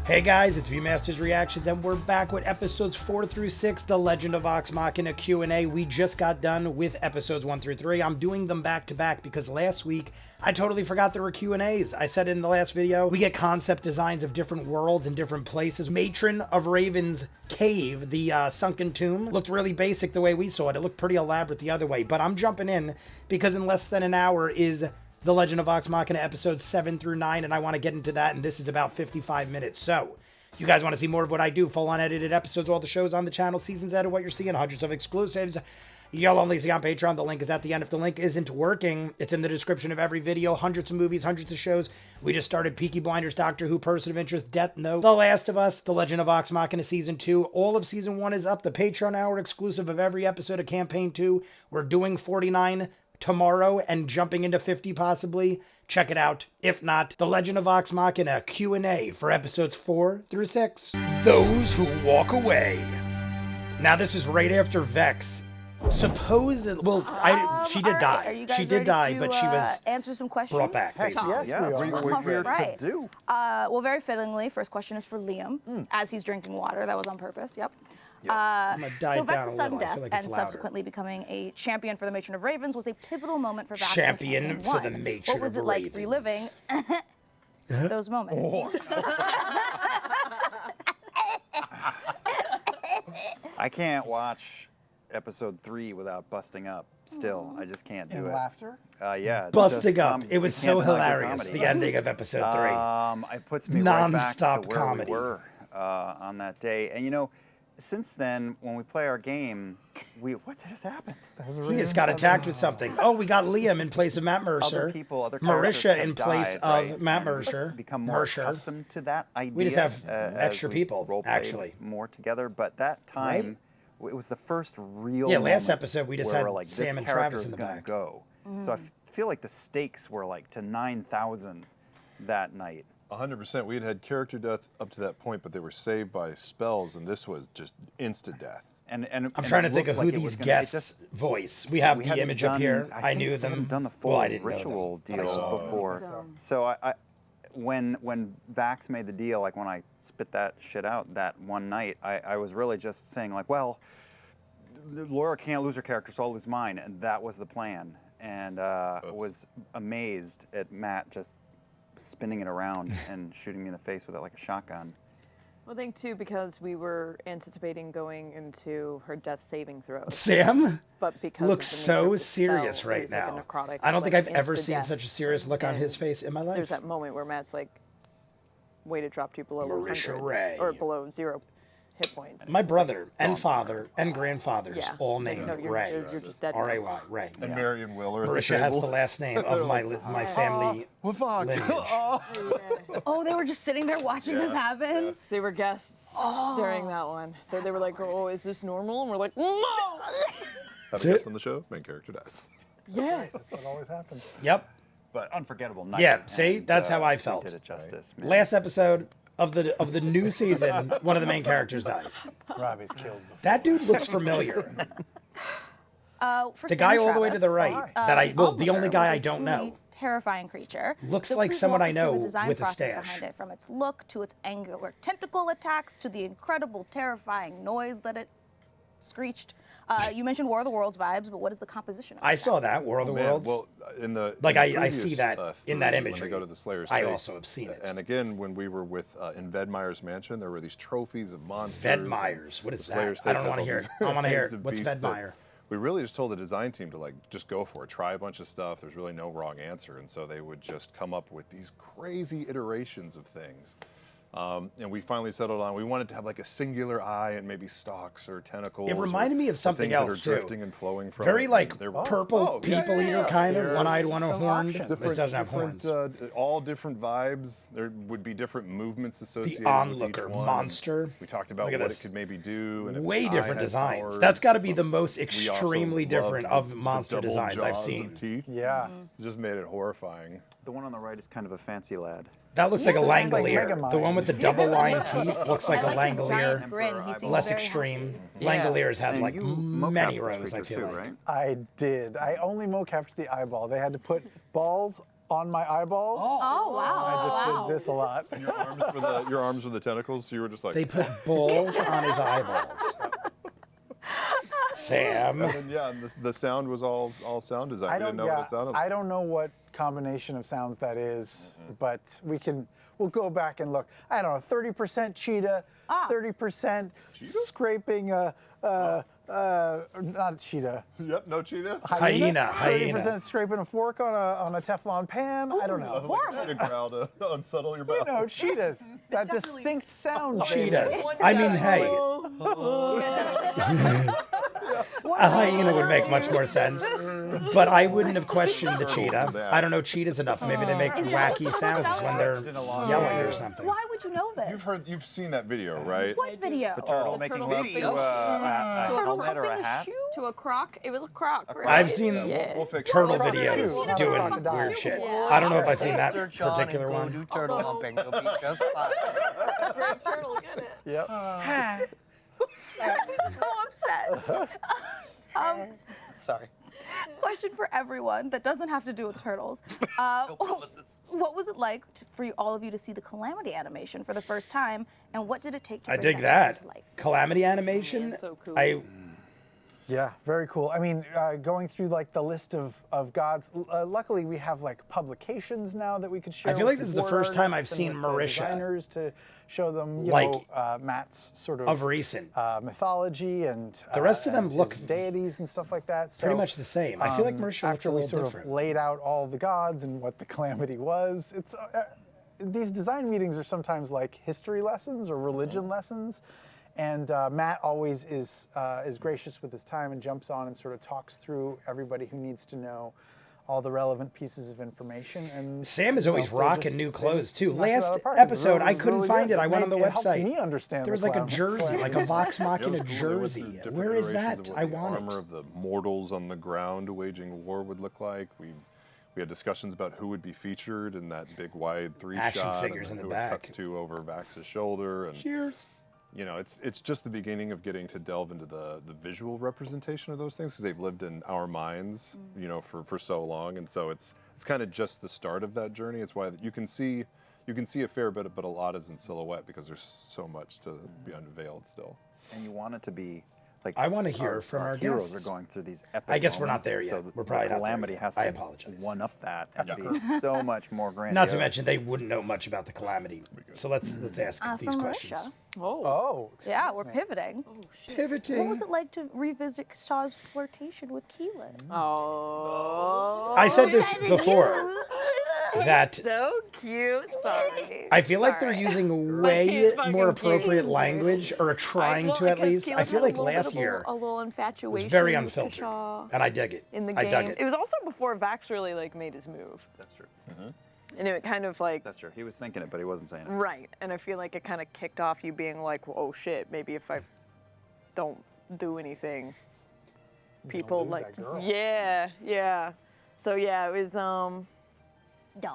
Hey guys, it's Viewmasters Reactions, and we're back with episodes 4 through 6, The Legend of Vox Machina Q&A. We just got done with episodes 1 through 3. I'm doing them back to back because last week I totally forgot there were Q&As. I said in the last video, we get concept designs of different worlds and different places. Matron of Raven's cave, the sunken tomb, looked really basic the way we saw it. It looked pretty elaborate the other way, but I'm jumping in because in less than an hour is The Legend of Vox Machina episodes 7 through 9, and I want to get into that, and this is about 55 minutes. So, you guys want to see more of what I do, full unedited episodes, all the shows on the channel, seasons added, what you're seeing, hundreds of exclusives. You'll only see on Patreon. The link is at the end. If the link isn't working, it's in the description of every video. Hundreds of movies, hundreds of shows. We just started Peaky Blinders, Doctor Who, Person of Interest, Death Note, The Last of Us, The Legend of Vox Machina Season 2. All of Season 1 is up. The Patreon hour exclusive of every episode of Campaign 2. We're doing 49 tomorrow and jumping into 50 possibly. Check it out. If not, The Legend of Vox Machina Q&A for episodes 4 through 6. Those Who Walk Away. Now this is right after Vex. Supposedly, well, she did die. Are you guys she did die, to, but she was answer some questions. brought back. Heck, basically. yes, we're here Right. to do. Well, very fittingly, first question is for Liam, as he's drinking water. That was on purpose. Yep. I'm gonna dive So down Vex's a sudden little. I death feel like it's and louder. subsequently becoming a champion for the Matron of Ravens was a pivotal moment for Vax. Champion for the Matron What was of it like Ravens. reliving those moments? I can't watch episode 3 without busting up. Still, I just can't do And it. laughter? Yeah, it's Busting just up. It was you so can't deny good hilarious, comedy. the ending of episode 3. It puts me right back to Non-stop where comedy. we were on that day. And you know, since then, when we play our game, what just happened? He just got attacked with something. Oh, we got Liam in place of Matt Mercer. Other people, other characters Marisha have in place died, of right? Matt And Mercer. Become more Mercer. accustomed to that idea. We just have as extra we've people, role-played actually. more together. But that time, it was the first real. Yeah, last moment episode we just where had we're like, Sam this and character Travis in is the gonna back. go. So I feel like the stakes were like to 9,000 that night. 100%. We had had character death up to that point, but they were saved by spells, and this was just instant death. And I'm trying to think of who these guests voice. We have the hadn't image up here. I knew think we them. hadn't done the full well, I didn't ritual know them, but I deal saw them. before. So when Vax made the deal, like when I spit that shit out that one night, I was really just saying like, well, Laura can't lose her character, so I'll lose mine, and that was the plan. And was amazed at Matt just spinning it around and shooting me in the face with it like a shotgun. Well, I think too because we were anticipating going into her death saving throws. Sam But because looks of the nature so of the serious spell, it right was like a now. necrotic, I don't think like, I've ever instant seen death. such a serious look on his And face in my life. There's that moment where Matt's like, way to drop you below Marisha 100 Ray. or below 0 hit points. My brother and father and grandfathers Yeah. all Like, named no, you're- Ray. you're just dead now. R-A-Y, Ray. And Mary and Will are at Marisha the has table. the last name of my family Well, fuck. lineage. Oh, they were just sitting there watching this happen? They were guests during that one. So they were like, oh, is this normal? And we're like, no! Have a guest on the show, main character dies. Yeah. That's what always happens. Yep. But unforgettable night. Yeah, see? and, That's how I we felt. did it justice. Man. Last episode of the new season, one of the main characters dies. Robbie's killed before. That dude looks familiar. For The Sam guy and all the way to Travis, the right. That I well, the only onlooker guy was I a don't truly know. Terrifying creature. Looks So like please someone walk I us through know the design with a process stash. behind it, from its look to its angular tentacle attacks to the incredible, terrifying noise that it screeched. You mentioned War of the Worlds vibes, but what is the composition of I that? saw that War of the Man, Worlds. well, in the Like, in the I see previous, that in that three, imagery. When they go to the Slayer's I Stake, also have seen it. And again, when we were with in Vedmeyer's mansion, there were these trophies of monsters. Vedmeyer's. and What is the Slayer's that? I Stake don't has wanna all hear these it. I wanna hear heads it. of What's beasts that Vedmeyer? We really just told the design team to like just go for it, try a bunch of stuff. There's really no wrong answer, and so they would just come up with these crazy iterations of things. And we finally settled on we wanted to have like a singular eye and maybe stalks or tentacles. It reminded me of or something things else, that too. are drifting and flowing from Very it. like They're- purple yeah, people eater kind of, There's one-eyed, one some horned. options. It doesn't have horns. all different vibes. There would be different movements associated with onlooker each one. monster. We talked about Look at what this. it could maybe do. And if Way the eye different had designs. powers. That's got to be the So most we also extremely loved different of the monster double designs I've jaws seen. of teeth. Yeah. Just made it horrifying. The one on the right is kind of a fancy lad. That looks like a Yes, it looks like Langolier. Megamind. The one with the double line teeth looks like a I like his Langolier. giant grin. He seems Less very extreme. happy. Langoliers have And like you mocapped many this rows, I creature feel too, like. right? I did. I only mocapped the eyeball. They had to put balls on my eyeballs. Oh, wow. I just wow. did this a lot. Your arms were the tentacles, so you were just like. They put balls on his eyeballs. Sam. And then, yeah, and the sound was all sound design. We didn't know what it sounded like. I don't know what combination of sounds that is, but we'll go back and look. I don't know, 30% cheetah, 30% scraping not cheetah. Yep, no cheetah. Hyena. 30% scraping a fork on a Teflon pan. I don't know. Like a cheetah growl to unsettle your You mouth. know, cheetahs. That distinct sound. Cheetahs. I mean, hey. A hyena would make much more sense, but I wouldn't have questioned the cheetah. I don't know cheetahs enough. Maybe they make wacky sounds when they're yelling or something. Why would you know this? You've seen that video, right? What video? The turtle making love to a helmet or a hat. To a croc? It was a croc, right? I've seen We'll fix turtle it. videos doing weird shit. I don't know if I've seen that Search on particular and go one. do turtle humping. You'll be just fine. Great turtle, get it. Yep. I'm so upset. Sorry. Question for everyone that doesn't have to do with turtles. No promises. What was it like for all of you to see the Calamity animation for the first time, and what did it take to I bring dig that that. to life? Calamity animation. so cool. Yeah, very cool. I mean, going through like the list of gods. Luckily, we have like publications now that we could share. I feel like with this is the board first time I've artists and seen with the Marisha. designers to show them, Like, Matt's sort Of recent. mythology and The rest of them and look his deities and stuff like that. So, Pretty much the same. I feel like Marisha looks after a we little sort different. of laid out all the gods and what the calamity was, it's these design meetings are sometimes like history lessons or religion lessons. And Matt always is gracious with his time and jumps on and sort of talks through everybody who needs to know all the relevant pieces of information. And Sam is always they rocking just- new they clothes just too. knock it out of Last the park. episode, I It's couldn't really find good. it. I went on the It helped website. me understand There was the like a clown. jersey, like a Vox Yeah, it Machina was cool. They went jersey. through different Where is iterations that? of what I the want armor it. of the mortals on the ground waging war would look like. We had discussions about who would be featured in that big wide Action three-shot, figures and in then the who it back. cuts to over Vax's shoulder, and Cheers. you know, it's just the beginning of getting to delve into the visual representation of those things because they've lived in our minds, you know, for so long, and so it's kind of just the start of that journey. It's why you can see a fair bit, but a lot is in silhouette because there's so much to be unveiled still. And you want it to be like I want to hear from our heroes guests. are going through these epic I guess we're not moments, there so yet. We're probably the not there Calamity yet. has I to apologize. one up that and be so much more grandiose. Not to mention they wouldn't know much about the Calamity. So let's ask these From questions. Marisha. Oh, Yeah, excuse we're me. pivoting. Pivoting. What was it like to revisit Shaw's flirtation with Keelan? Oh. I said this before that So cute. Sorry. I feel like they're Sorry. using But way he's fucking more cute. appropriate language, or trying to at least. I feel like last year a little was infatuation very with unfiltered, Kashaw and I dig it. in the I game. dug it. It was also before Vax really like made his move, That's true. and it kind of like That's true. He was thinking it, but he wasn't saying it. right. And I feel like it kind of kicked off you being like, well, oh shit, maybe if I don't do anything, people lose like that girl. yeah. So yeah, it was No.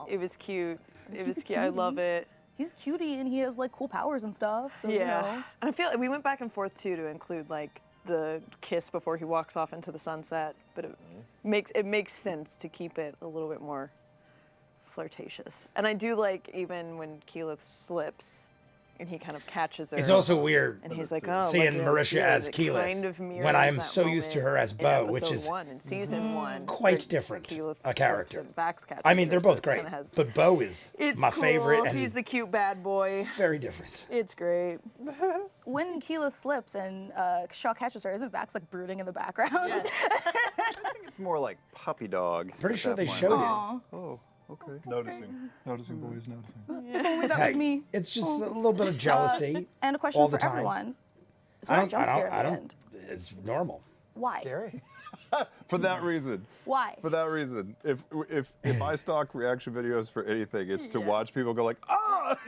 it was cute. It He's was a cute. I love cutie. it. He's cutie and he has like cool powers and stuff. So Yeah. you know. And I feel like we went back and forth too to include like the kiss before he walks off into the sunset, but it makes sense to keep it a little bit more flirtatious. And I do like even when Keyleth slips and he kind of catches her. It's also weird and he's like, oh, seeing look at Marisha here. as It Keyleth kind of mirrors when I'm that so used to moment her as in Bo, which episode is 1 in season 1. quite where different Keyleth a character. slips and Vax catches I mean, they're her, so both it great, kinda has- but Bo is it's my cool. favorite and He's the cute bad boy. very different. It's great. When Keelan slips and Shaw catches her, isn't Vax like brooding in the background? I think it's more like puppy dog. Pretty at sure that they point. showed it. Aw, Oh, okay. Noticing boys noticing. if only that was Hey, me. it's just a little bit of jealousy. And a question all for the time. everyone. It's not a jump scare at the end. It's normal. Why? Scary. For that reason. Why? For that reason, if I stock reaction videos for anything, it's to watch people go like, ah,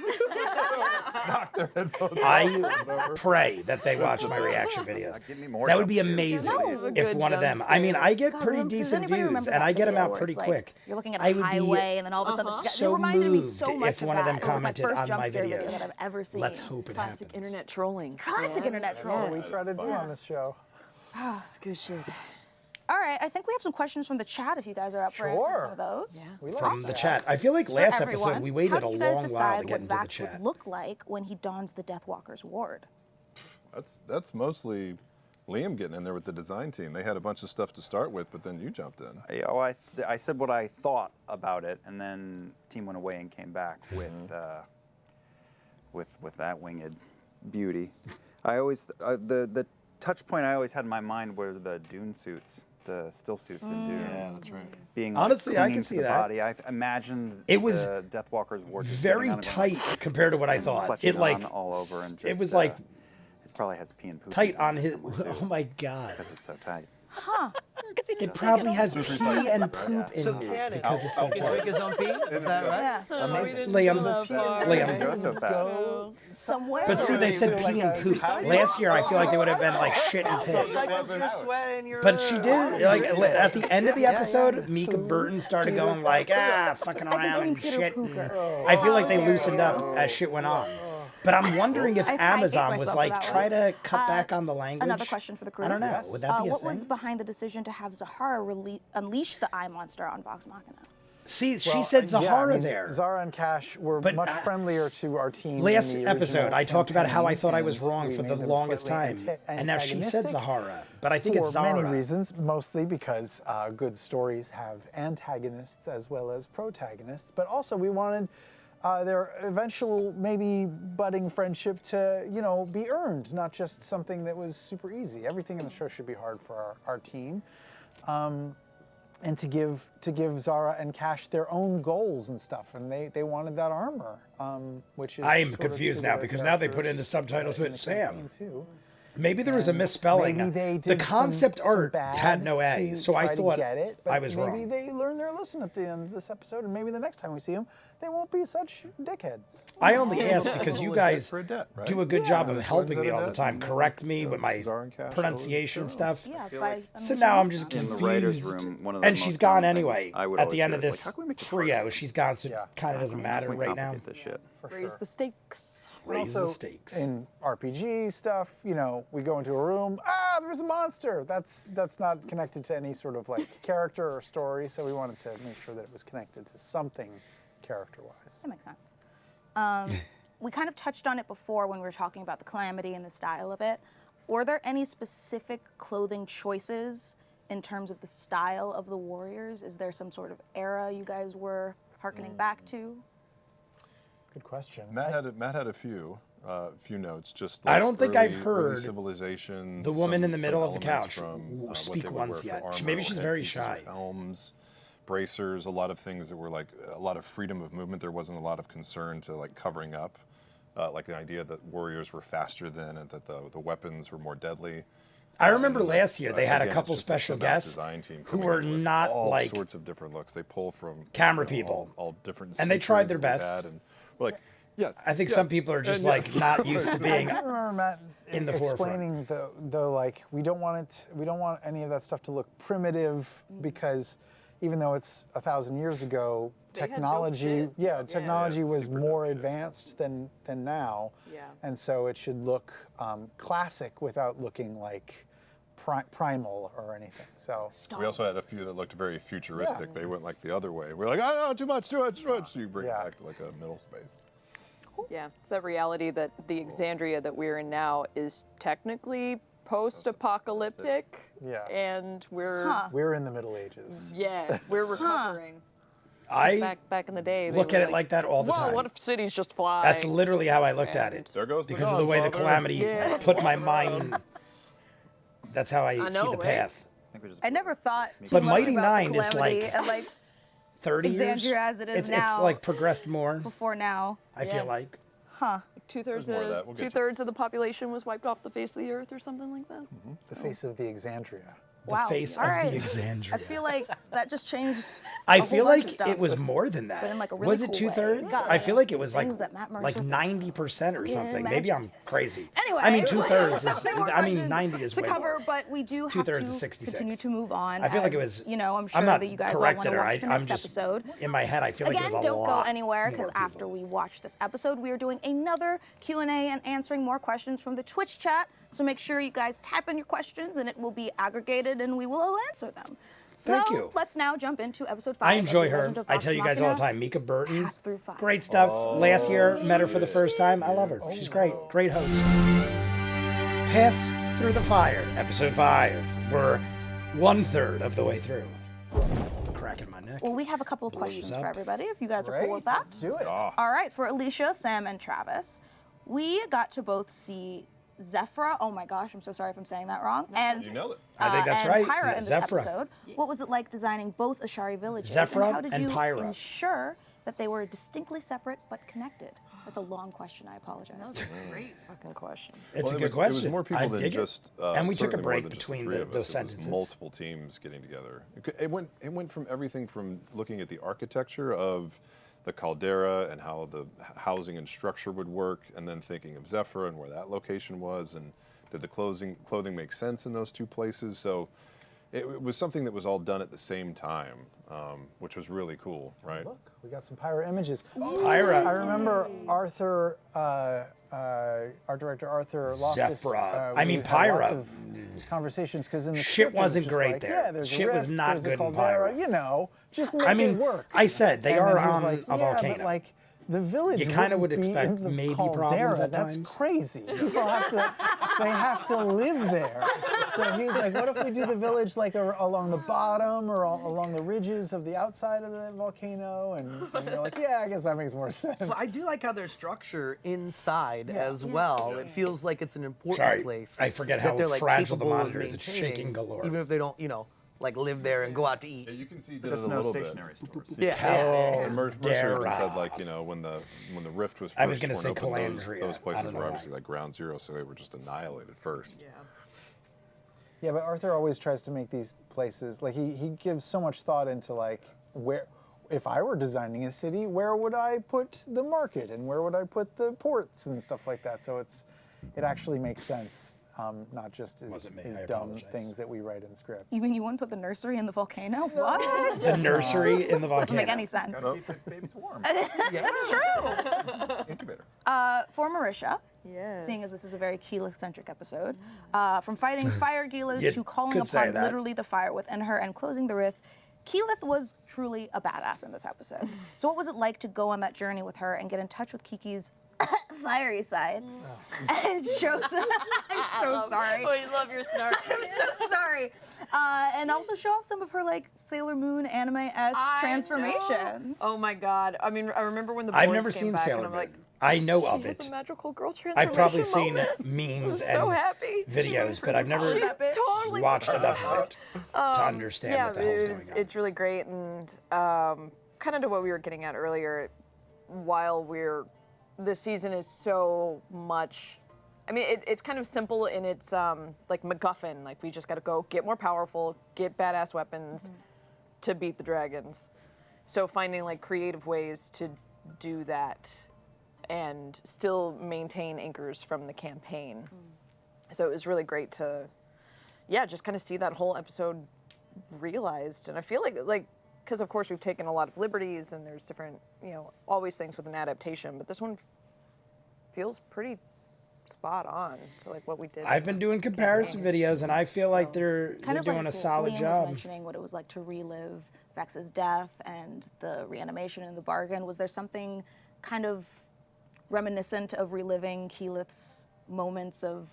knock their headphones I pray that they watch my reaction videos. Give me more That would be jump scares. amazing No. if Good one of jump them. I mean, scare. I get God, pretty does decent anybody views, remember and that I get them video out where pretty it's like, quick. You're looking at I a would be highway, and then all of a sudden, the sky. so It reminded me moved so much if of one of that. them It was like my commented first on jump my scare video videos. that I've ever seen. Let's hope it Classic happens. internet trolling. Classic internet Oh, troll. we try to do on this show. It's good shit. All right, I think we have some questions from the chat if you guys are up for answering Sure. some of those. Yeah. We like From the that. chat. I feel like For last everyone, episode we how waited did a you long guys while to decide get what into the Vax chat. would look like when he dons the Deathwalker's ward? That's mostly Liam getting in there with the design team. They had a bunch of stuff to start with, but then you jumped in. I said what I thought about it, and then team went away and came back with that winged beauty. I always the touch point I always had in my mind were the Dune suits, the still suits in Dune. Yeah, that's right. Being Honestly, I clinging can to see the that. body. I imagined It was the Deathwalker's ward just Very getting on and going, tight compared to what I thought. clutching It like on all over and just, it was like it probably has pee and poop tight on his. somewhere, too, Oh my god! because it's so tight. It probably has pee and poop in So it Cannon because it's so can tight. drink his own pee? Is that right? Yeah. Amazing. Liam, It goes so fast. Go Somewhere. but see, they said pee and poop. Last year, I feel like they would have been like shit and piss. Cycles your sweat and your. But she did, like, at the end of the episode, Mika Burton started going like, fucking around and shit. I feel like they loosened up as shit went on. But I'm wondering if I hate Amazon was myself for like, that try one. to cut back on the language. Another question for the crew. I don't know. Would that be a what thing? was behind the decision to have Zahara unleash the eye monster on Vox Machina? See, she Well, said yeah, Zahara I mean, there. Zara and Cash were But, much friendlier to our team. Last in the episode, original I talked about how I campaign, thought I was and wrong we for made the them longest time. slightly And now she said antagonistic Zahara. But I think it's for Zara. many reasons, mostly because good stories have antagonists as well as protagonists. But also, we wanted their eventual, maybe budding friendship to, be earned, not just something that was super easy. Everything in the show should be hard for our team. And to give Zara and Cash their own goals and stuff, and they wanted that armor, which is. I am sort of confused to now their because now they put in the characters, subtitles in with the Sam. campaign, too. Maybe there was a And misspelling. maybe they The did concept some art bad had no A, to so I try to thought get it, but I was maybe wrong. they learned their lesson at the end of this episode, and maybe the next time we see them, they won't be such dickheads. I only ask because you Legit guys for a debt, right? do a good job of Yeah. helping me all the Debt, time, and correct me with my Zara and Cash, pronunciation always stuff. Yeah, feel by like- So now I'm just In confused. the writer's room, one of the And most she's gone common things anyway. I would At always the end hear of is this like, how can we make this harder? trio, she's gone, so Yeah. it kind of doesn't matter How can we right now. complicate this shit? For Raise sure. the stakes. Raise the Also, stakes. in RPG stuff, we go into a room. There's a monster. That's not connected to any sort of like character or story. So we wanted to make sure that it was connected to something character-wise. That makes sense. We kind of touched on it before when we were talking about the Calamity and the style of it. Were there any specific clothing choices in terms of the style of the warriors? Is there some sort of era you guys were hearkening back to? Good question. Matt had a few notes. Just I don't think I've early heard civilization. the woman in the some middle of the elements couch from, what speak they would once wear for yet. armor Maybe or she's very headpieces or shy. Helms, bracers, a lot of things that were like a lot of freedom of movement. There wasn't a lot of concern to like covering up, like the idea that warriors were faster than and that the weapons were more deadly. I remember And last year they had a again, couple it's just special the Matt's guests design team who coming were in with not all like sorts of different looks. They pull from camera all- people. all different, And they tried their centuries that we best. had, and we're like, yes. I think some people are just like not used to being. I remember Matt in the explaining though, like we don't want any of that stuff to look primitive because even though it's 1,000 years ago, They had dope technology, shit. technology it's was super more dope shit. advanced than now, Yeah. and so it should look classic without looking like primal or anything. So We also had a few that looked very futuristic. They went like the other way. We're like, oh no, too much. So you bring Yeah. it back to like a middle space. Yeah, it's that reality that the Exandria that we're in now is technically post-apocalyptic. Yeah. And we're we're in the Middle Ages. we're recovering. I Back in the day, they look were at it like that all the Well, time. what if cities just fly? That's literally how I looked at it. There goes the Because of the way the Godfather. calamity Yeah. put my mind. That's how I see know, the right? path. think we just I never thought too But much Mighty about Nine the is Calamity like- and like 30 years. Exandria as it is it's now. like progressed more. before now. I Yeah. feel like. Two-thirds There's more of that. We'll get you. two-thirds of the population was wiped off the face of the earth or something like that. The face of the Exandria. The Wow. face All of right. the Exandria. I feel like that just changed. I a whole feel bunch of like stuff. it was more than that. But in, like, a really was it cool way. 2/3? God, I feel like it was like things that Matt Mercer like thinks 90% or fucking something. Maybe I'm magic is. crazy. Anyway, I mean we 2/3 have so is. many more I mean questions 90 is to way cover, more. but we do have 2/3 to is 66. continue to move on. I feel like it as, was. You know, I'm sure I'm not that you guys all want corrected to her. watch the I'm next just episode. in my head. I feel like Again, it was a don't lot go anywhere more because after people. we watch this episode, we are doing another Q&A and answering more questions from the Twitch chat. So make sure you guys type in your questions and it will be aggregated and we will all answer them. So Thank you. let's now jump into episode 5. I enjoy of The her. Legend of I Vox tell you guys all the Machina. time. Mika Burton. Pass through fire. Great stuff. Last year, met her for the first time. I love her. She's great. Great host. Pass Through the Fire, episode 5. We're 1/3 of the way through. Cracking my neck. Well, we have a couple of questions up. for everybody, if you guys are cool Great, with that. let's do it. All right, for Alicia, Sam, and Travis, we got to both see Zephyra. Oh my gosh, I'm so sorry if I'm saying that wrong. And You nailed it. I think that's and right. Pyra in this Zephyra. episode. What was it like designing both Ashari villages? Zephyra and how did and you Pyra. ensure that they were distinctly separate but connected? That's a long question. I apologize. That was a great fucking question. It's Well, a it good was, question. It was more people I than dig it. just. And we took a certainly more break than just between three of those us. It sentences. was multiple teams getting together. It went from everything from looking at the architecture of the caldera and how the housing and structure would work, and then thinking of Zephyr and where that location was, and did the clothing make sense in those two places? So it was something that was all done at the same time, which was really cool, right? Look, we got some Pyra images. Pyra. I remember Arthur, our director Arthur Loftus. Zephyra. We I mean, had lots Pyra. of conversations because in the Shit script it was wasn't just great like, there. Yeah, there's Shit a rift, was not there's good a in caldera, Pyra. you know, just make I mean, it work. I said they And are then he was on like, a yeah, volcano. But like, the village You kinda would wouldn't be expect in the maybe caldera. problems at That's times. crazy. People they have to live there. So he's like, what if we do the village like along the bottom or along the ridges of the outside of the volcano? And you're like, yeah, I guess that makes more sense. Well, I do like how there's structure inside as well. It feels like it's an important Sorry, place. I forget that how they're, like, fragile the capable of monitor is. It's maintaining, shaking galore. Even if they don't, like live there and go out to eat. Yeah, you can see did Just it a no little stationary bit. stores. Yeah. And Mercer even said, like, when the rift was first I was gonna torn say open, Calandria. those I places don't know were why. obviously like ground zero, so they were just annihilated first. Yeah, but Arthur always tries to make these places, like he gives so much thought into like where, if I were designing a city, where would I put the market and where would I put the ports and stuff like that. So it actually makes sense, not just as Wasn't me, as I dumb apologize. things that we write in script. You mean you wouldn't put the nursery in the volcano? What? The nursery in the volcano. Doesn't make any sense. Gotta keep the babies warm. That's true. Incubator. For Marisha, Yes. seeing as this is a very Keyleth-centric episode, from fighting fire Gilas You to calling could say upon that. literally the fire within her and closing the rift, Keyleth was truly a badass in this episode. So what was it like to go on that journey with her and get in touch with Kiki's fiery side and show some, I'm so sorry. Oh, you love your snark. I'm so sorry. And also show off some of her like Sailor Moon anime-esque transformations. Oh my god. I mean, I remember when the boys I've never came seen back Sailor and I'm Moon. like, I know she of has it. a magical girl transformation I've probably seen moment. memes was so and happy. videos, but I've never She totally watched enough of it to understand yeah, what the hell's going on. it's really great, and kind of to what we were getting at earlier. While this season is so much. I mean, it's kind of simple in its like MacGuffin. Like we just got to go get more powerful, get badass weapons to beat the dragons. So finding like creative ways to do that and still maintain anchors from the campaign. So it was really great to, just kind of see that whole episode realized. And I feel like, because of course we've taken a lot of liberties and there's different, always things with an adaptation, but this one feels pretty spot on to like what we did. I've been doing comparison videos, and I feel like they're Kind of doing like a solid Liam job. was mentioning what it was like to relive Vex's death and the reanimation in the bargain. Was there something kind of reminiscent of reliving Keyleth's moments of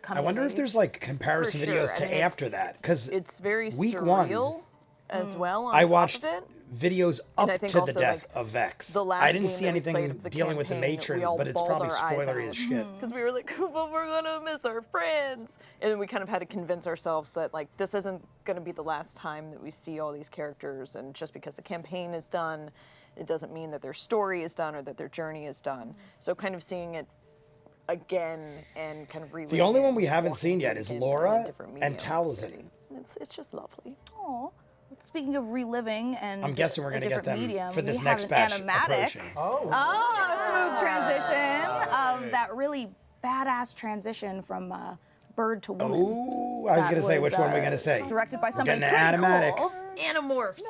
coming I wonder of if age? there's like comparison For sure. videos I to mean, after that, because it's very week surreal one, as well. On I top watched of it. videos And up I think to the also, death like, of Vex. the last I didn't game see that we played anything of the dealing with the campaign, matron, we all but it's bawled probably our eyes spoilery out. as shit. Because we were like, but we're gonna miss our friends, and then we kind of had to convince ourselves that like this isn't gonna be the last time that we see all these characters, and just because the campaign is done, it doesn't mean that their story is done or that their journey is done. So kind of seeing it again and kind of reliving The only it, one we haven't walking seen yet through is it in a Laura different and medium. Talzin. It's just lovely. Aw. Speaking of reliving and I'm guessing we're a gonna get different them medium, for this we next have batch an animatic. approaching. Smooth transition of that really badass transition from bird to woman. Ooh, I was That gonna say which one we're uh, gonna say. Directed by somebody getting pretty an animatic. cool. Animorphs.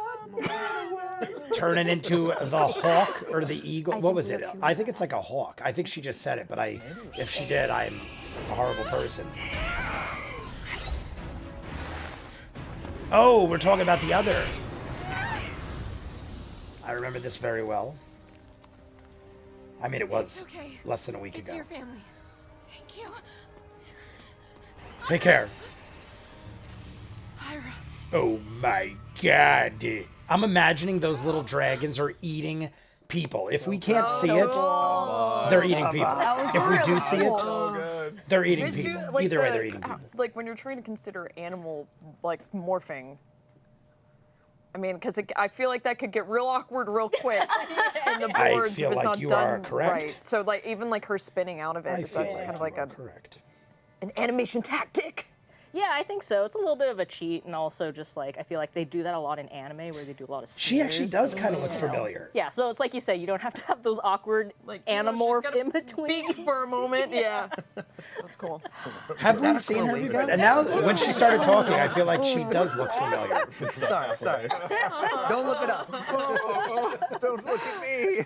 Turning into the hawk or the eagle. I What think was we it? are cute I with think it's like a hawk. I think she just said it, but if she did, I'm a horrible person. Oh, we're talking about the other. I remember this very well. I mean, it was less than a week ago. Your family. Thank you. Take care. Ira. Oh my God. I'm imagining those little dragons are eating people. If we can't see it, they're eating people. That was If we do really see cool. it, they're eating It's people. just, like, Either way, they're eating people. Like when you're trying to consider animal like morphing. I mean, because I feel like that could get real awkward real quick in the I boards feel if it's like not you done are correct. right. So like even like her spinning out of it, I is feel that just like kind of you like are correct. an animation tactic? Yeah, I think so. It's a little bit of a cheat, and also just like I feel like they do that a lot in anime, where they do a lot of. She actually smears, does kind of look you know? familiar. Yeah, so it's like you said, you don't have to have those awkward like anamorph in between Beak for a moment, yeah. That's cool. Have we seen her? Before? And now, when she started talking, I feel like she does look familiar. Sorry. Don't look it up. Don't look at me.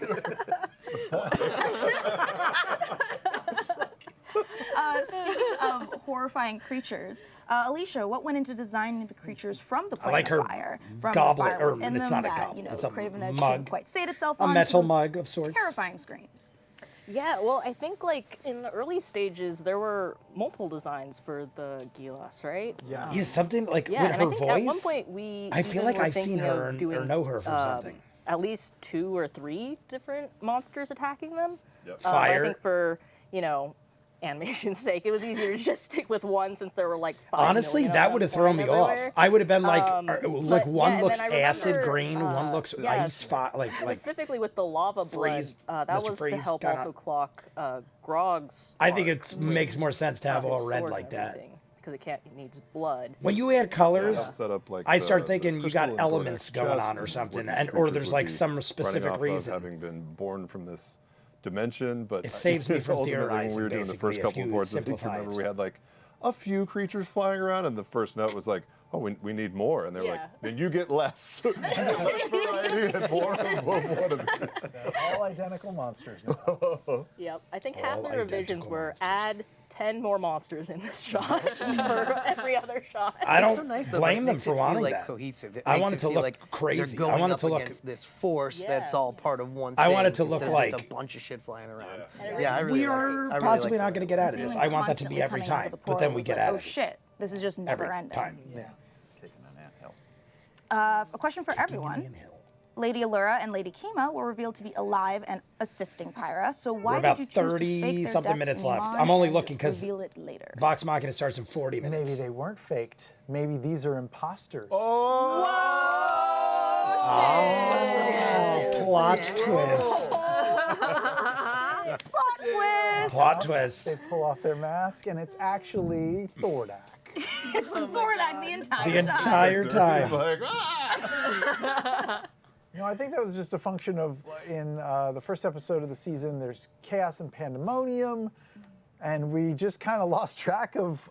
Speaking of horrifying creatures, Alicia, what went into designing the creatures from the plane like her of fire? From goblet, the fire or within it's them not a that, goblet, you know, it's a Craven Edge mug. couldn't quite sate itself A on. metal those mug of sorts. Terrifying screams. Yeah, well, I think like in the early stages there were multiple designs for the Gilas, right? Yeah. Yeah, something like Yeah, with and her I think voice. at one point we. I feel even like were I've seen thinking her of or doing, know her from something. At least 2 or 3 different monsters attacking them. Yep. But Fire. I think for animation's sake, it was easier to just stick with one since there were like 5 Honestly, million of that them would have thrown me flying everywhere. off. I would have been like, But, one yeah, and looks then I acid remember, green, one looks yeah, ice, like Specifically with the lava blood, Freeze, that Mr. was Freeze, to help kinda- also clock Grog's. I think arc it makes more sense to have with his all red sword like and that. everything, because it needs blood. When you add colors, Yeah, set up, like, I the- start the thinking you got crystal in elements Thornak's going chest on or and something, what these or creatures there's would like be some running specific off of, reason. having been born from this dimension, but It saves me from ultimately, when theorizing, we were doing the basically, first if couple you of boards, I think you simplify remember it. we had like a few creatures flying around, and the first note was like, "Oh, we need more," and they were like, Yeah. "Then you get less, less variety and more of one of these." All identical monsters now. Yep, I think half All the revisions identical were monsters. add 10 more monsters in this shot for every other shot. I It's don't so nice, though, blame it them makes for it feel wanting like that. cohesive. It I makes want it it to feel look like crazy. They're I going want it up to look- against this force that's Yeah. all part of one thing. I want it to look instead of like- just a bunch of shit flying around. Yeah. Yeah, I really We like are it. I really possibly like not the going to way get out of Feeling this. I want that to constantly be every coming out of time, the but then portal we was get like, out oh of it. shit, this is just never Every ending. time. Kicking an anthill. A question for everyone. Lady Allura and Lady Kima were revealed to be alive and assisting Pyra. So why We're about did you choose to fake 30 their something deaths minutes in left. Iman I'm only and looking 'cause reveal it later? Vox Machina starts in 40 minutes. Maybe they weren't faked. Maybe these are imposters. Plot twist. Plot twist! Plot twist. They pull off their mask, and it's actually Thordak. It's been Thordak the entire The time. entire He's time. like, "Ah!" I think that was just a function of in the first episode of the season. There's chaos and pandemonium, and we just kind of lost track of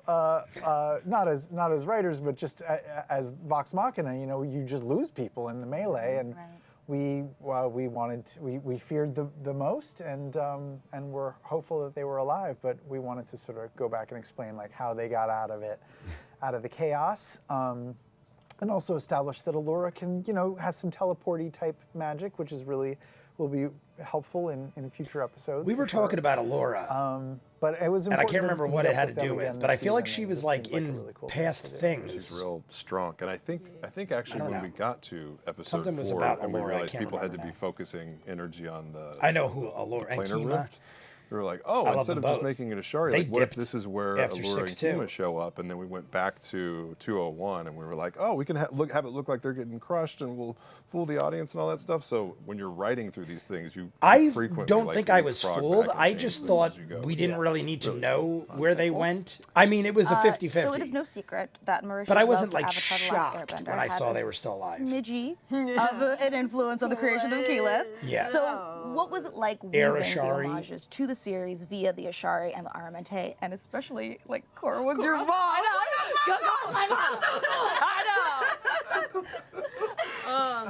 not as writers, but just as Vox Machina. You just lose people in the melee, and we feared the most, and we're hopeful that they were alive, but we wanted to sort of go back and explain like how they got out of it, out of the chaos. And also establish that Allura can, has some teleporty type magic, which is will be helpful in future episodes. We were for sure. talking about Allura, But it was and I important. can't remember to what meet it up had with to them do again with, but this I feel like season, she and was this like seemed like a in really cool past place to do. things. She's real strong, and I think actually don't when know. we got to episode Something was 4 about and we Allura, I realized can't people had to remember be now. focusing energy on the I know who Allura and planar Kima. rift. We were like, oh, I love instead them of just both. making it a Shari, They like, what if dipped this is where after Allura and 6-2. Kima show up? And then we went back to 201, and we were like, oh, we can have it look like they're getting crushed, and we'll fool the audience and all that stuff. So when you're writing through these things, you I frequently don't like think to I was leapfrog fooled. back and I change just things thought as you go. we didn't really need to Really know where they went. I mean, it was a 50-50. So it is no secret that Marisha's But I wasn't, love like, for Avatar: The Last shocked Airbender when I had saw a they were still alive. Smidgy of an influence on the creation of Keyleth. Yeah. So what was it like Air weaving the Ashari. homages to the series via the Ashari and the Aramente, and especially like Cora was your mom? I know.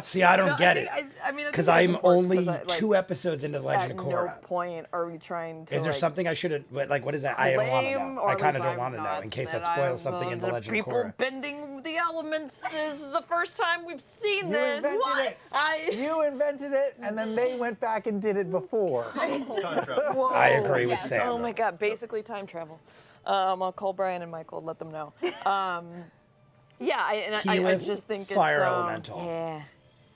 See, I don't get it. I mean, I Because think it's I'm important only 'cause I, like, 2 episodes into Legend at of no Korra. point are we trying to. Is there like, something I should have, like, what is that? I don't want to claim, know. or I at kind of least don't I'm want to know not, in case that I'm, spoils something in the Legend of people Korra. bending the elements is the first time we've seen You this. invented it. You invented it, and then they went back and did it before. Time travel. Whoa. I agree with Yes. Sam. Oh my God, basically time travel. I'll call Brian and Michael, let them know. Yeah, I Keyleth, just think fire it's elemental. Yeah,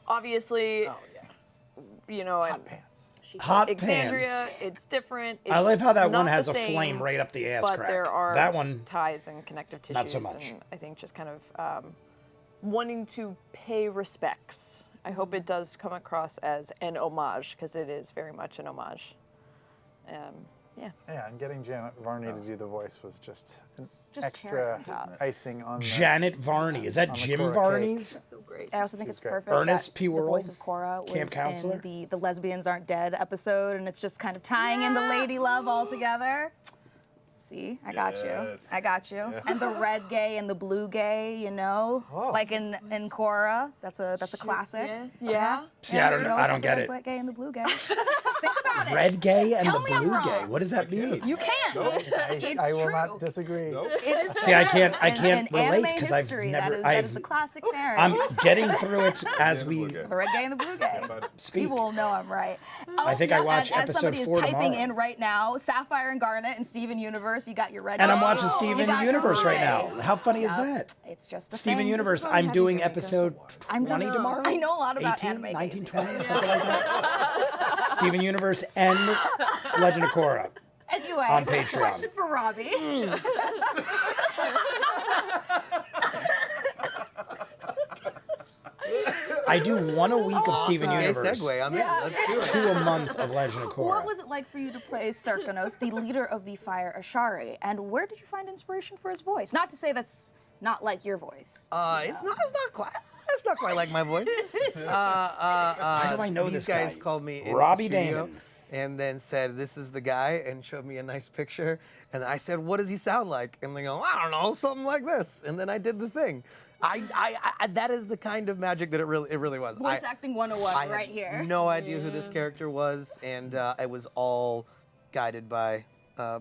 obviously, Oh yeah. you know, Hot and pants. Hot Exandria, pants. it's different. It's I love how that not one has the a same, flame right up the ass but crack. there are That one, ties and connective tissues. not so much. And I think just kind of wanting to pay respects. I hope it does come across as an homage, because it is very much an homage. Yeah. Yeah, and getting Janet Varney to do the voice was just an Just cherry extra on top. icing on the... Janet Varney. Is that on the Jim Korra Varney's? So great. I also think She's it's great. perfect. Ernest that P. The Worrell, voice of Korra was camp counselor. in the Lesbians Aren't Dead episode, and it's just kind of tying in the lady love all together. See, I got Yes. you. I got you. And the red gay and the blue gay, you know, Oh. like in Korra. That's a classic. Yeah. See, I don't you know. I always don't have the get red, it. black gay and the blue gay. Think about it. Red gay and Tell the me I'm blue wrong. gay. What does that mean? You can. It's I will true. not disagree. It is See, I true. can't In relate anime because I've history, never. that is the classic pairing. I'm getting through it as we. Okay. The red gay and the blue gay. Speak. People will know I'm right. I think I watch as episode somebody is 4 typing tomorrow. in right now, Sapphire and Garnet and Steven Universe, you got your red And gay. I'm watching You Steven got your Universe blue right gay. now. How funny is Yep. that? It's just a Steven thing. Universe. why I'm I'm happy doing to make us episode I'm 20 just- tomorrow. I know a lot about 18, anime gays. 19, 20, something like that. Steven Universe and Legend of Korra. Anyway, On Patreon. question for Robbie. I do 1 a week of Steven Okay, Universe, segue. I'm in. Yeah. Let's do it. 2 a month of Legend of Korra. What was it like for you to play Serkanos, the leader of the Fire Ashari, and where did you find inspiration for his voice? Not to say that's not like your voice. It's not quite. It's not quite like my voice. How do I know these this guys guy? called me in Robbie the studio Damon. and then said, "This is the guy," and showed me a nice picture. And I said, "What does he sound like?" And they go, "I don't know, something like this." And then I did the thing. I that is the kind of magic that it really was. Voice acting 101 I right had here. no idea who this character was, and it was all guided by.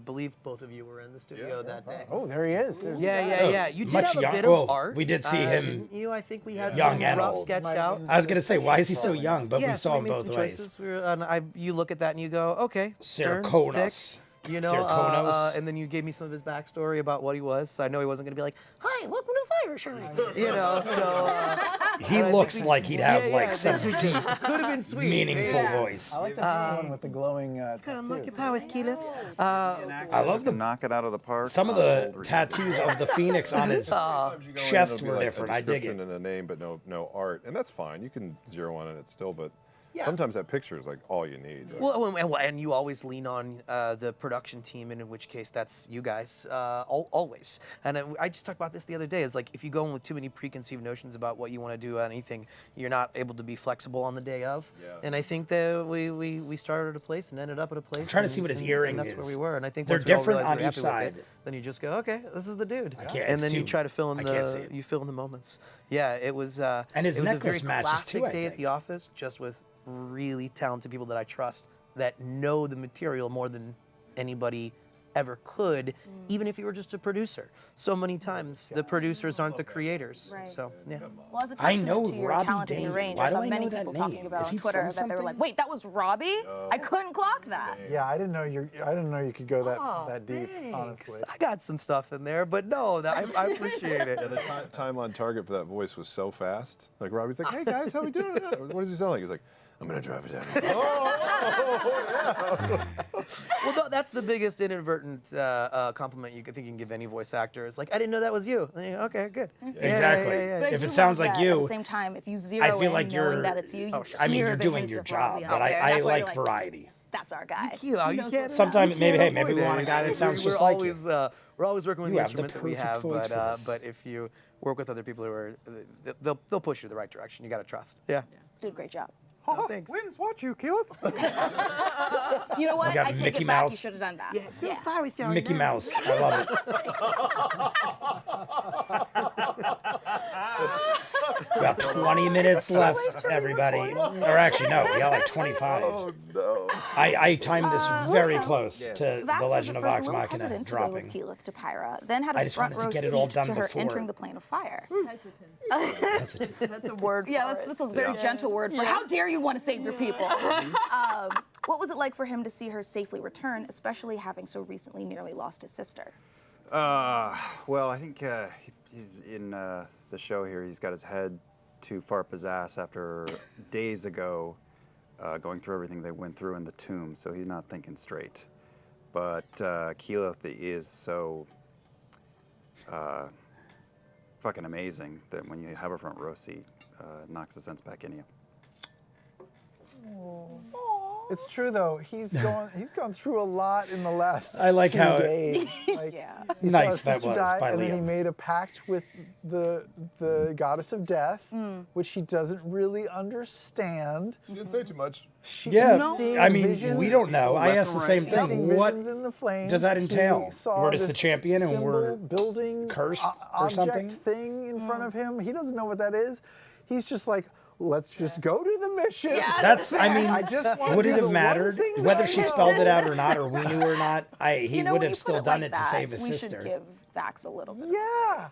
Believe both of you were in the studio that day. Oh, there he is. There's the Yeah, guy. yeah, yeah. You did Much have a young- bit well, of art. we did see him didn't you? I think we had young some and rough old. sketch Might out. have been I was gonna say, why is he so Probably. young? But Yeah, we so saw him made both some ways. choices. You look at that and you go, okay, stern, Serkonos. thick, you know, Serkonos. and then you gave me some of his backstory about what he was. So I know he wasn't gonna be like, "Hi, welcome to the Fire Shrine," you know. So He looks like he'd have like I some think deep, could have been sweet, meaningful yeah. voice. I like the blue one with the glowing Gotta unlock your tattoos. power with Keyleth. I love the Knock it out of the park. some of I'll the hold her. tattoos of the phoenix on his Sometimes you go in and chest it'll be were like different. A I dig description it. and a name, but no art, and that's fine. You can zero in on it still, but Yeah. sometimes that picture is like all you need. Well, and you always lean on the production team, and in which case that's you guys, always. And I just talked about this the other day. Is like if you go in with too many preconceived notions about what you want to do on anything, you're not able to be flexible on the day of. Yeah. And I think that we started at a place and ended up at a place. trying to see what his earring and that's where is. we were. And I think They're once we all different realized on we were each happy with side. it, then you just go, okay, this is the dude. can't- And it's then you too- try to fill in I can't see it. you fill in the moments. Yeah, it was. And his it was a necklace very matches classic too, I day at think. the office, just with really talented people that I trust that know the material more than anybody ever could, even if you were just a producer. So many times the producers aren't the creators. Right. So yeah. Well, as a I testament know to your Robbie talent and your Damon. range, Why I do saw I many know that people name? talking about Is on he Twitter from that they were like, something? "Wait, that was Robbie? I couldn't clock that." Yeah, I didn't know you could go that deep. Thanks. Honestly. I got some stuff in there, but no, I appreciate it. Yeah, the time on target for that voice was so fast. Like Robbie's like, "Hey guys, how we doing? What does he sound like?" He's like, "I'm gonna drop it down." Well, that's the biggest inadvertent compliment you can give any voice actor. Is like, I didn't know that was you. And you go, okay, good. Yeah, Exactly. yeah, yeah, But I If do it sounds love like that you, at the same time, if you zero I feel in like knowing you're. that it's you, I mean, hear you're the doing hints your of job, Robbie out but there. I That's why you're like like, variety. That's our guy. You He knows what's Sometimes you maybe, can't maybe we avoid want a it. guy that sounds We're just like always, you. we're always working with You the have the instrument that we perfect have, voice for this. but if you work with other people who are, they'll push you the right direction. You got to trust. Yeah. Did a great job. Oh, thanks. Winds watch you, Keyleth. You know what? got I take Mickey it back. You Mouse. should have done that. Yeah. Mickey Mouse. I love it. About 20 minutes left, everybody. Or actually, no, we got like 25. Oh no. I timed this very close Yes. to Vax The was Legend at of first a Vox little Machina hesitant to go dropping. with Keyleth to Pyra, then had I a just front wanted to row get it all seat done to her before. entering the plane of fire. That's a word. Yeah, for that's it. a very gentle word for how dare you want to save your people. What was it like for him to see her safely return, especially having so recently nearly lost his sister? Well, I think he's in the show here. He's got his head too far up his ass after days ago going through everything they went through in the tomb, so he's not thinking straight. But Keyleth is so fucking amazing that when you have a front row seat, it knocks the sense back in you. It's true though. He's gone through a lot in the last I like 2 how days. Like, he saw Nice his that sister was die, by and then he Liam. made a pact with the goddess of death, which he doesn't really understand. She didn't say too much. Yeah, Seeing I mean, visions- we don't know. I left asked and the same right. Seeing thing. What visions in the flames. does that entail? He saw We're just the this champion and symbol we're building cursed or object something? thing in front of him. He doesn't know what that is. He's just like, let's just go to the mission. That's, I mean, I just wanna would do it the have one mattered thing that whether I she know. spelled it out or not, or we knew or not? He You know, would when have you still put it done like it that, to save his we sister. should give Vax a little bit. Yeah.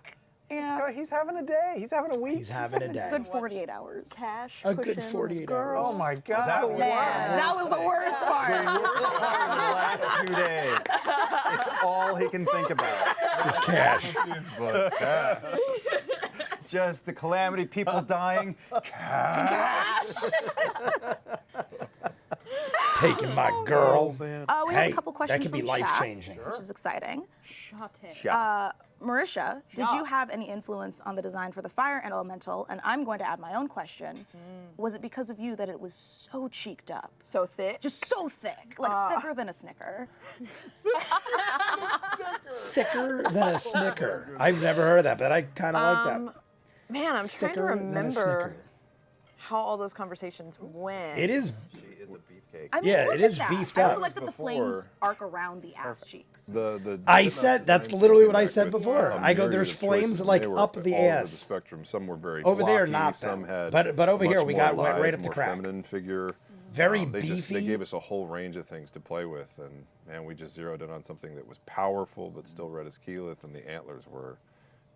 Yeah. He's having a day. He's having a week. He's having a day. Good 48 hours. Cash. A good pushing 48 girl. Oh my God. That was- Yeah, that was the worst part. Worst part of the last 2 days. It's all he can think about. Just cash. But Just the calamity, people dying. Taking my girl. We have Hey, a couple that questions could be from life-changing. chat, which is exciting. Shot. Marisha, did you have any influence on the design for the fire elemental? And I'm going to add my own question. Was it because of you that it was so cheeked up? So thick. Just so thick, like thicker than a Snicker. Thicker than a Snicker. I've never heard of that, but I kind of like that. Man, I'm trying to Thicker than a remember Snicker. how all those conversations went. It is. She is a beefcake. I mean, Yeah, look it at is that. beefed I also up. like that the flames arc around the ass cheeks. I said that's literally what I said before. I go, there's flames like up the all over the ass. spectrum. Some were very Over there, blocky, not some that. had But over here, much we more got went lithe, right up the more crack. feminine figure. Very they beefy. gave us a whole range of things to play with, and man, we just zeroed in on something that was powerful but still read as Keyleth, and the antlers were,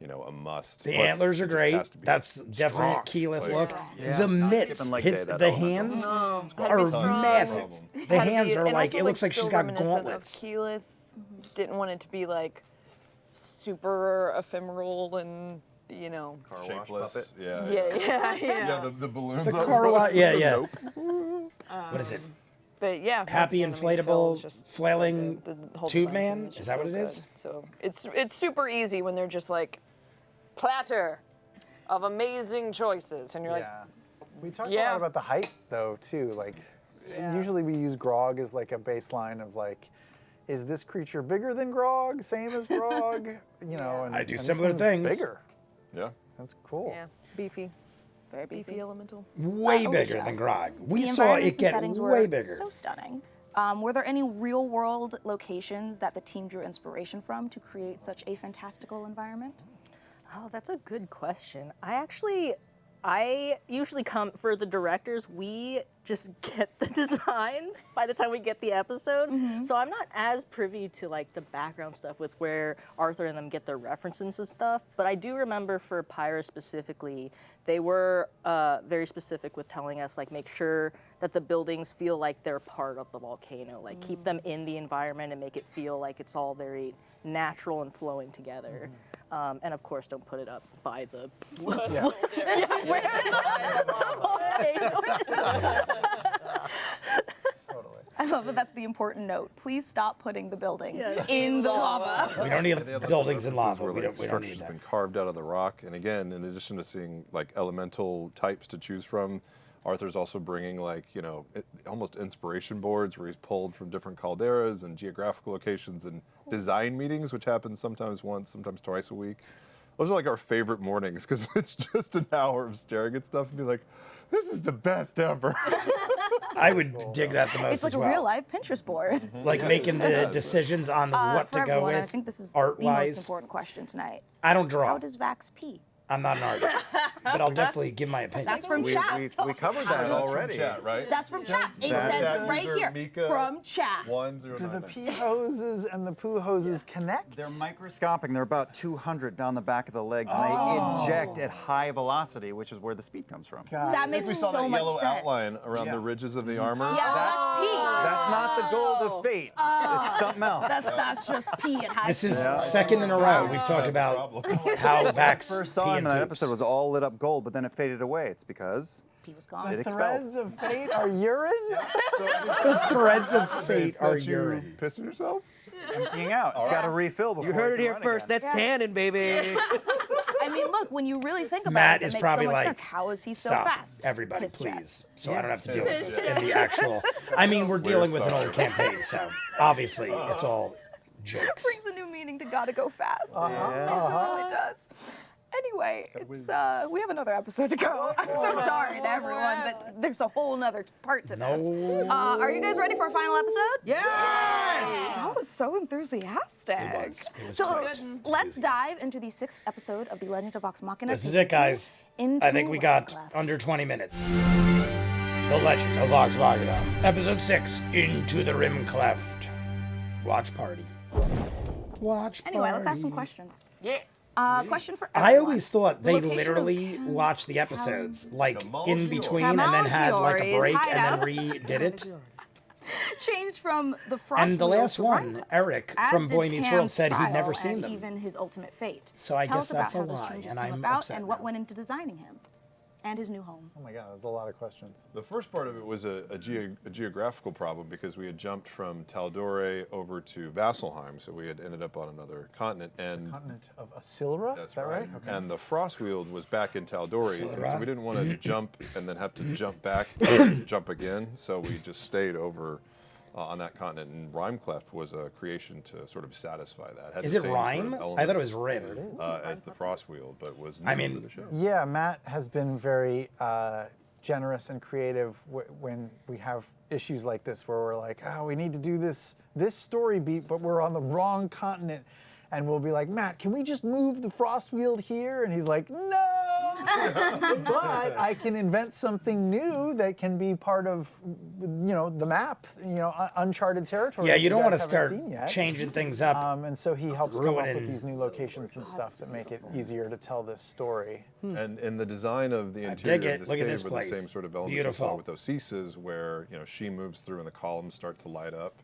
a must. The Plus, antlers are it just great. has to be That's definite strong. Keyleth Like, look. Yeah, The not mitts skipping leg day, hits that the elemental. hands Had to are be strong. massive. The Had to hands be- are and like also, it looks like she's still got reminiscent gauntlets. Of Keyleth. Didn't want it to be like super ephemeral and Car wash Shapeless. puppet. Yeah. yeah. The balloons. The on car wash, yeah. Nope. What is it? But yeah, Happy once again, I mean, Phil inflatable just- flailing the whole tube design man? team Is just that what so it is? good. So it's super easy when they're just like platter of amazing choices, and you're like, Yeah. We talked a Yeah. lot about the height though too. Like, Yeah. usually we use Grog as like a baseline of like, is this creature bigger than Grog? Same as Grog? And I do and this similar one's things. Bigger. Yeah. That's cool. yeah, beefy, Very beefy beefy. elemental. Way Alicia. bigger than Grog. We The saw environments it and get settings way were bigger. so stunning. Were there any real-world locations that the team drew inspiration from to create such a fantastical environment? Oh, that's a good question. I usually come for the directors. We just get the designs by the time we get the episode, so I'm not as privy to like the background stuff with where Arthur and them get their references and stuff. But I do remember for Pyra specifically, they were very specific with telling us like make sure that the buildings feel like they're part of the volcano, like keep them in the environment and make it feel like it's all very natural and flowing together. And of course, don't put it up by the volcano. I love that that's the important note. Please stop putting the buildings Yes. in the lava. We don't need buildings in lava. Where, We like, don't need structure's that. been carved out of the rock, and again, in addition to seeing like elemental types to choose from, Arthur's also bringing like almost inspiration boards where he's pulled from different calderas and geographical locations and design meetings, which happen sometimes once, sometimes twice a week. Those are like our favorite mornings because it's just an hour of staring at stuff and be like, this is the best ever. I would dig that the most It's like as a well. real life Pinterest board. Like making the decisions on what For to go everyone, with. I think this is the art-wise. most important question tonight. I don't draw. How does Vax pee? I'm not an artist. but I'll definitely give my opinion. That's from chat. We covered that That's already. from chat, right? That's from chat. It that- says that it right user, here. Mika, From chat. Do the 1099. pee hoses and the poo hoses connect? They're microscopic. They're about 200 down the back of the legs, and they eject at high velocity, which is where the speed comes from. God. That I think makes we saw so that much yellow sense. outline around the ridges of the armor. Yeah, that's pee. That's not the gold of fate. It's something else. That's just pee at high This is speed. second in a row we've talked about how Vax First saw pee him, and and that poops. episode was all lit up gold, but then it faded away. It's because Pee was gone. it expelled. Threads of fate are urine? The threads of fate It's are that you urine. pissing yourself? Emptying out. It's got to refill before You heard it can here run first. again. That's canon, baby. I mean, look, when you really think about Matt it, is it makes probably so much like, sense. How is he so Stop, fast? everybody, Piss chat. please. So I don't have to deal with this in the actual. I mean, we're dealing with an sorry. old campaign, so obviously it's all jokes. Brings a new meaning to gotta go fast. It really does. Anyway, it's we have another episode to go. I'm so sorry to everyone, but there's a whole nother part to this. No. Are you guys ready for our final episode? Yes! That was so enthusiastic. It was So great. let's dive into the 6th episode of The Legend of Vox Machina. This is season it, guys. 2, Into I think we got Cleft. under 20 minutes. The Legend of Vox Machina, Episode 6, Into the Rim Cleft. Watch party. Watch party. Anyway, let's ask some questions. Yeah. Question for everyone. I always thought The they location of literally Cam- watched the episodes, like in Kamal's between, and then had like a Kamal's break and hideout. then redid it. changed from the Frost And the Wheel last to one, Rhinelander, Eric as from did Boy Meets Cam's World said he'd never trial seen and them. even his ultimate fate. So I Tell guess us about that's a how those lie, changes and came I'm about upset and what now. went into designing him and his new home. Oh my God, there's a lot of questions. The first part of it was a geographical problem because we had jumped from Tal'dorei over to Vasselheim, so we had ended up on another continent. And Continent of Asilra? that's Is that right? Okay. And the Frostweald was back in Tal'dorei, and so Asilra. we didn't want to jump and then have to jump back and jump again. So we just stayed over on that continent, and Rhymecleft was a creation to sort of satisfy that. Had Is the it same Rhyme? Sort of I thought it was elements, Rim. as the Frostweald, but was new I for mean- the show. Yeah, Matt has been very generous and creative when we have issues like this where we're like, oh, we need to do this story beat, but we're on the wrong continent. And we'll be like, Matt, can we just move the Frostweald here? And he's like, no! But I can invent something new that can be part of, the map, uncharted territory. Yeah, that you don't want to guys haven't start seen yet. changing things up. And so he helps come up ruining- with these new locations and stuff that make it easier to tell this story. And in the design of the I interior dig it. of this Look at cave this were place. the same sort of elements Beautiful. you saw with Osisa's, where she moves through and the columns start to light up.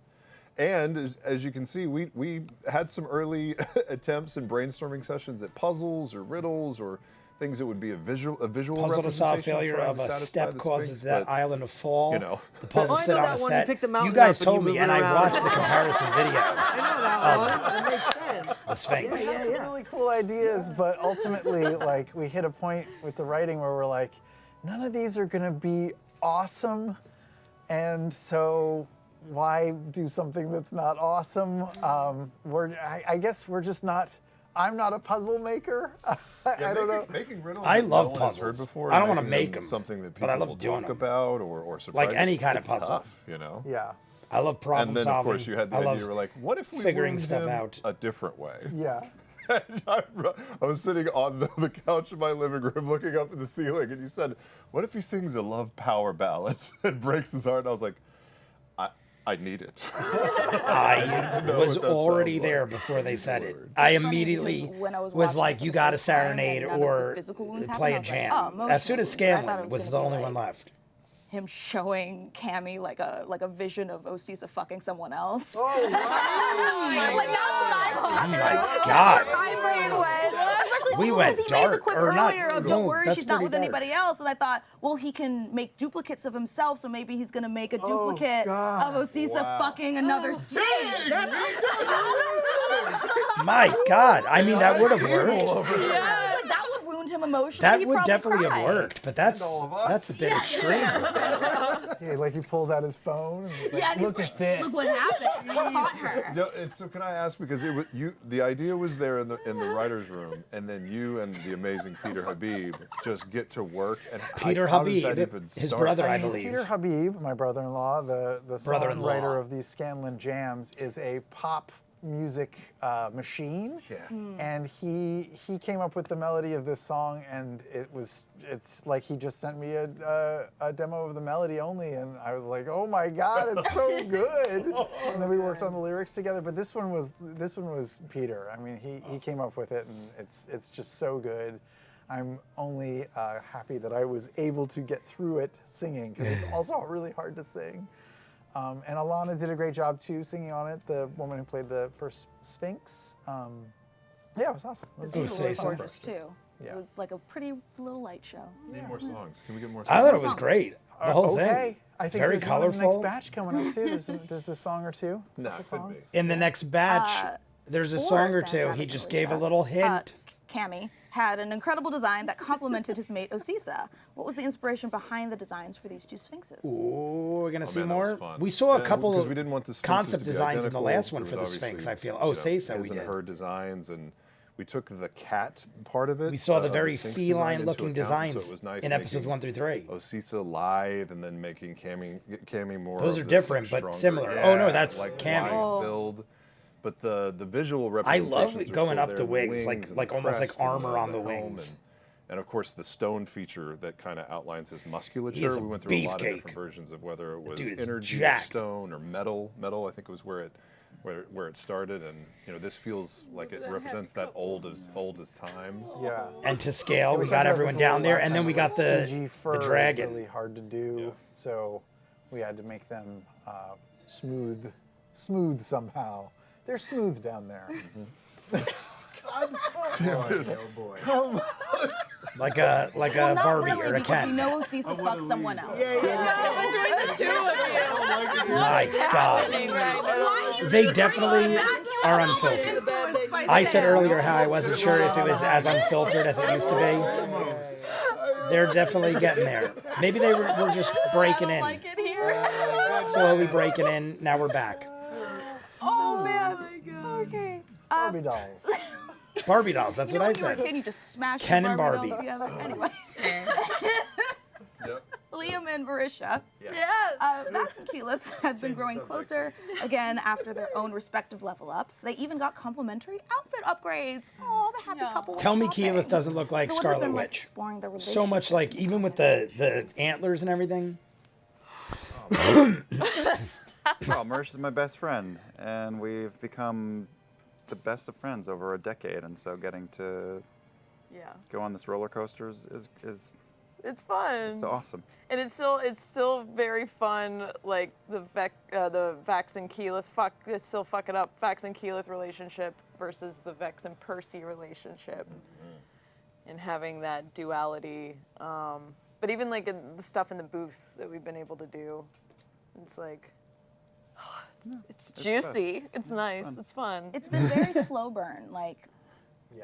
And as you can see, we had some early attempts and brainstorming sessions at puzzles or riddles or things that would be a visual Puzzle to solve representation failure trying of to a satisfy step the causes Sphinx, that but, island to fall. you know. The puzzle Oh, I sit know on that a one. You set. pick the You mountain guys up and you told me, move and it I around. watched the comparison video. I know that one. It makes sense. The Sphinx. We had some really cool ideas, but ultimately, we hit a point with the writing where we're like, none of these are gonna be awesome, and so why do something that's not awesome? I guess we're just not. I'm not a puzzle maker. I don't know. Making riddles I that love no one has heard puzzles. before, I don't and wanna making make them, something that but people I love will doing talk them. about or surprise. Like any kind of it's puzzle. tough, Yeah. I love problem And then, solving. of course, you had the I love idea, we're like, what if we figuring moved stuff him out. a different way? Yeah. And I was sitting on the couch in my living room looking up at the ceiling, and you said, what if he sings a love power ballad and breaks his heart? And I was like, I need it. I know was what that already sounds there like. before they said it. Word. I It's funny immediately because when I was was watching like, it for you the got to first time and serenade none of the or physical wounds play a happened, I was jam. like, oh, As soon as emotional wounds. I thought it Scanlan was gonna the be only like one left. Him showing Cammy like a vision of Osisa fucking someone else. Oh, wow. Like that's what I thought. Oh my God. My brain went. Especially We because went he made the dark, quip or not- earlier of no, don't worry, that's she's not pretty with dark. anybody else. And I thought, well, he can make duplicates of himself, so maybe he's gonna make a duplicate God. of Osisa Wow. fucking another Sphinx. My God. I mean, that would have worked. I was like, that would wound him emotionally. That He'd would probably definitely cry. have worked, but that's a bit extreme. Yeah, like he pulls out his phone and he's like, Yeah, and he's look like, at this. Look what happened. I caught her. No, so can I ask, because it was the idea was there in the writers' room, and then you and the amazing Peter Habib just get to work. And Peter how does that Habib, even his start? brother, I mean, believe. Peter Habib, my brother-in-law, the Brother-in-law. songwriter of these Scanlan jams, is a pop music machine. Yeah. And he came up with the melody of this song, and it's like he just sent me a demo of the melody only, and I was like, oh my God, it's so good. And then we worked on the lyrics together. But this one was Peter. I mean, he came up with it, and it's just so good. I'm only happy that I was able to get through it singing, because it's also really hard to sing. And Alana did a great job too, singing on it, the woman who played the first Sphinx. Yeah, it was awesome. It was The visual really was fun. gorgeous too. Yeah. It was like a pretty little light show. Need more songs. Can we get more songs? I thought it was great. The whole Okay. thing. I think Very there's one in the colorful. next batch coming up too. There's a song or two. No, couple it could be. songs. In the next batch, there's a song or two. He just gave a little hint. Cammy had an incredible design that complemented his mate Osisa. What was the inspiration behind the designs for these two sphinxes? Ooh, we're gonna see man, that was more. fun. We saw a Yeah, couple because of we didn't want the sphinxes concept to be designs in the identical. last one There for the was Sphinx. obviously, I feel. Oh, say so. his We and did. her designs, and we took the cat part of it. We saw the of very Sphinx design into feline-looking account, designs so it was nice in episodes making 1 through 3. Osisa lithe, and then making Cammy more. Those of are this, different, but stronger- similar. Yeah, Oh, no, that's like Cammy. lithe build. But the visual I representations love it are going still up there, the and wings, and like the almost like crest and armor on the helm wings. And of course, the stone feature that kind of outlines his musculature. He is a We went through a lot of beefcake. different versions of whether it was dude is energy or jacked. stone or metal. Metal, I think, was where it started. And this feels like it represents that old as time. Yeah. And to scale, We we talked got about everyone this a little down there, last and then time, we but got the CG fur is dragon. really hard to do, Yeah. so we had to make them smooth somehow. They're smooth down there. Like a Well, not Barbie really, or a because Ken. we know Osisa fucked someone else. Between the two of you. My God. They definitely are unfiltered. I said earlier how I wasn't sure if it was as unfiltered as it used to be. They're definitely getting there. Maybe they were just breaking in. Like it here. Slowly breaking in. Now we're back. Oh man. Okay. Barbie dolls. Barbie dolls, that's You know what I when you were a said. kid, you just smashed Ken the and Barbie Barbie. dolls together. Anyway, Yep. Liam and Barisha. Yes. Max and Keyleth had been growing closer again after their own respective level ups. They even got complimentary outfit upgrades. Oh, the happy couple. Was Tell me shopping. Keyleth doesn't look like So what's it Scarlet been like Witch. exploring the relationship? So much like, even with the antlers and everything. Well, Marisha's my best friend, and we've become the best of friends over a decade, and so getting to Yeah. go on this roller coaster is It's fun. it's awesome. And it's still very fun. Like the Vax and Keyleth still fuck it up. Vax and Keyleth relationship versus the Vex and Percy relationship, and having that duality. But even like the stuff in the booth that we've been able to do, it's like it's juicy. It's nice. It's fun. It's been very slow burn. Like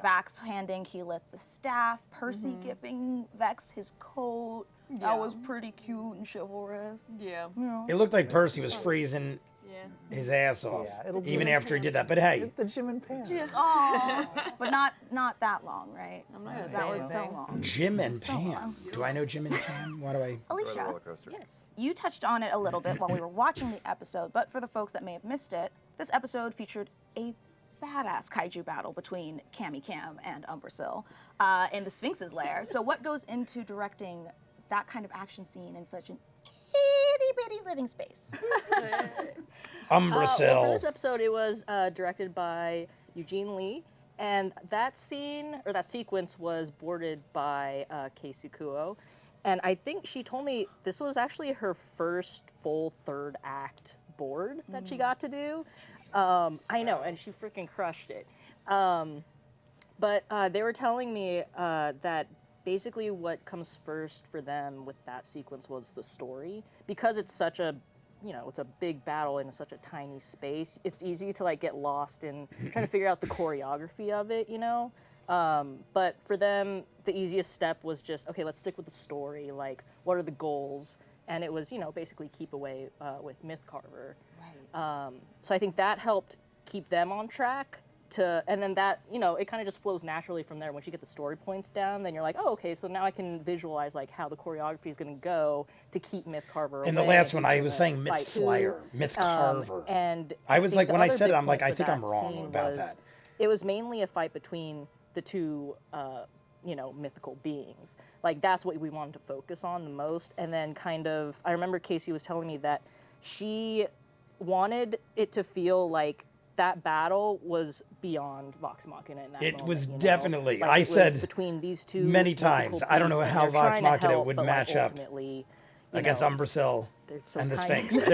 Vax handing Keyleth the staff, Percy giving Vex his coat. That was pretty cute and chivalrous. Yeah. It looked like Percy was freezing Yeah. his ass off, Yeah, it'll even do. after he did that. But hey, It's the Jim and Pam. Aw, but not that long, right? I'm not gonna That say was so anything. long. Jim and So Pam. long. Do I know Jim and Pam? Why do I? Ride a Alicia, roller coaster. you touched on it a little bit while we were watching the episode, but for the folks that may have missed it, this episode featured a badass kaiju battle between Cammy Cam and Umbrasyl in the Sphinx's lair. So what goes into directing that kind of action scene in such an itty bitty living space? Well, for Umbrasyl. this episode, it was directed by Eugene Lee, and that scene or that sequence was boarded by Casey Kuo. And I think she told me this was actually her first full third act board that she got to do. I know, and she freaking crushed it. But they were telling me that basically what comes first for them with that sequence was the story, because it's such a it's a big battle in such a tiny space. It's easy to like get lost in trying to figure out the choreography of it, But for them, the easiest step was just, okay, let's stick with the story. Like, what are the goals? And it was, basically keep away with Myth Carver. Right. So I think that helped keep them on track. and then that, it kind of just flows naturally from there. Once you get the story points down, then you're like, oh, okay, so now I can visualize like how the choreography is going to go to keep Myth Carver In away. the last one, who's I was gonna saying fight Myth Slayer, who. Myth Carver. And I was think like, the when I other said it, big I'm like, point I for think I'm that wrong scene about was that. It was mainly a fight between the two, mythical beings. Like, that's what we wanted to focus on the most. And then kind of, I remember Casey was telling me that she wanted it to feel like that battle was beyond Vox Machina in that It moment, was you know? definitely, Like, I it was said between these two many mythical times, I don't know beasts, and how they're Vox trying to Machina help, would but, like, match up ultimately, against Umbrasyl they're so and the tiny. Sphinx.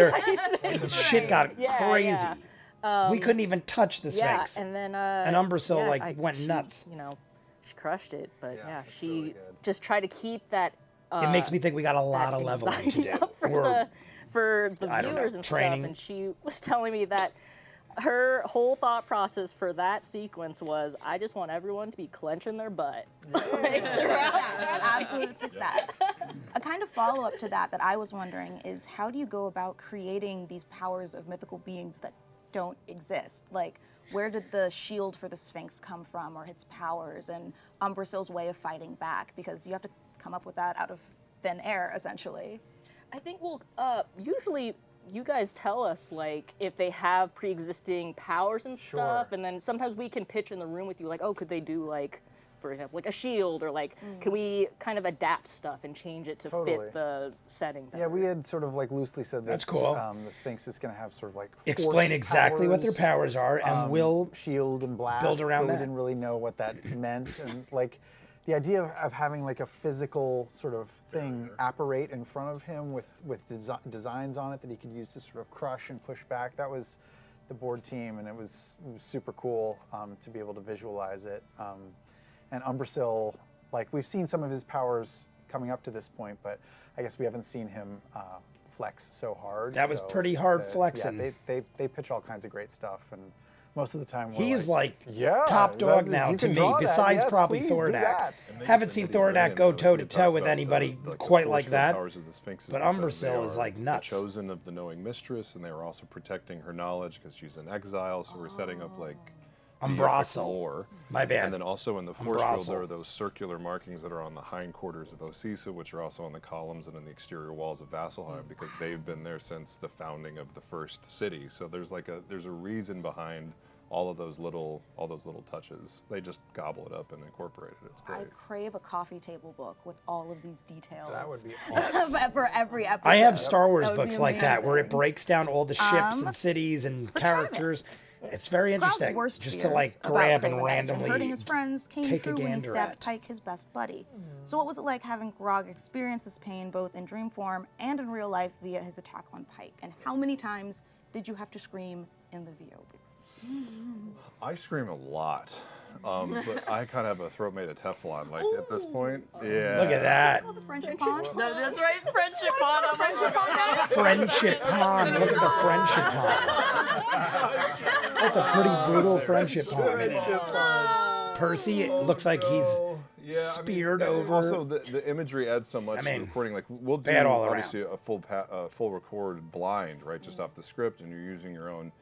The shit got Yeah, crazy. yeah. We couldn't even touch the Yeah, Sphinx. and then Umbrasyl went she, nuts. She crushed it, but yeah, it's she really good. just tried to keep that. It makes me think we got a lot that of leveling to anxiety do. up for the I don't know, viewers and training. stuff. And she was telling me that her whole thought process for that sequence was, I just want everyone to be clenching their butt. Absolute success. A kind of follow-up to that I was wondering is, how do you go about creating these powers of mythical beings that don't exist? Like, where did the shield for the Sphinx come from, or its powers, and Umbrasyl's way of fighting back? Because you have to come up with that out of thin air, essentially. I think, usually you guys tell us, like, if they have pre-existing powers and stuff, and then sometimes we can pitch in the room with you, like, oh, could they do, like, for example, like a shield, or like, can we kind of adapt stuff and change it to Totally. fit the setting better? Yeah, we had sort of like loosely said that That's cool. The Sphinx is going to have sort of like Explain force exactly what their powers are, and we'll shield and blast. build around but that. We didn't really know what that meant, and like the idea of having like a physical sort of thing apparate in front of him with designs on it that he could use to sort of crush and push back. That was the board team, and it was super cool to be able to visualize it. And Umbrasyl, like, we've seen some of his powers coming up to this point, but I guess we haven't seen him flex so hard. That was pretty hard flexing. Yeah, they pitch all kinds of great stuff, and most of the time we're He's like yeah, top dog that's- if now you to can me, draw that, besides yes, probably please do Thordak. that. Haven't seen Thordak go toe to toe with anybody quite like that. But Umbrasyl Umbrasyl is like nuts. Chosen of the knowing mistress, and they were also protecting her knowledge because she's in exile. So we're setting up like Umbrasyl. lore. My bad. And then also in the force field, Umbrasyl. there are those circular markings that are on the hindquarters of Osisa, which are also on the columns and in the exterior walls of Vasselheim, because they've been there since the founding of the first city. So there's like there's a reason behind all those little touches. They just gobble it up and incorporate it. It's I great. crave a coffee table book with all of these details. That would be awesome. for every episode. I have Star Wars That would be books like that where it amazing. breaks down all the ships and cities and but characters. Travis, It's very Cloud's interesting worst just to fears like about grab and Craven Edge randomly hurting his friends came take a true when he gander stabbed at. Pike, his best buddy. So what was it like having Grog experience this pain both in dream form and in real life via his attack on Pike? And how many times did you have to scream in the VO booth? I scream a lot, but I kind of have a throat made of Teflon. Like at this point, yeah. Look at that. Oh, the friendship pond? No, that's right, friendship pond. Friendship pond. Look at the friendship pond. That's a pretty brutal friendship pond. Percy, it looks like he's speared over. Also, the imagery adds so much to the recording. Like we'll do bad all obviously a full record blind, right, just off the script, and you're using your own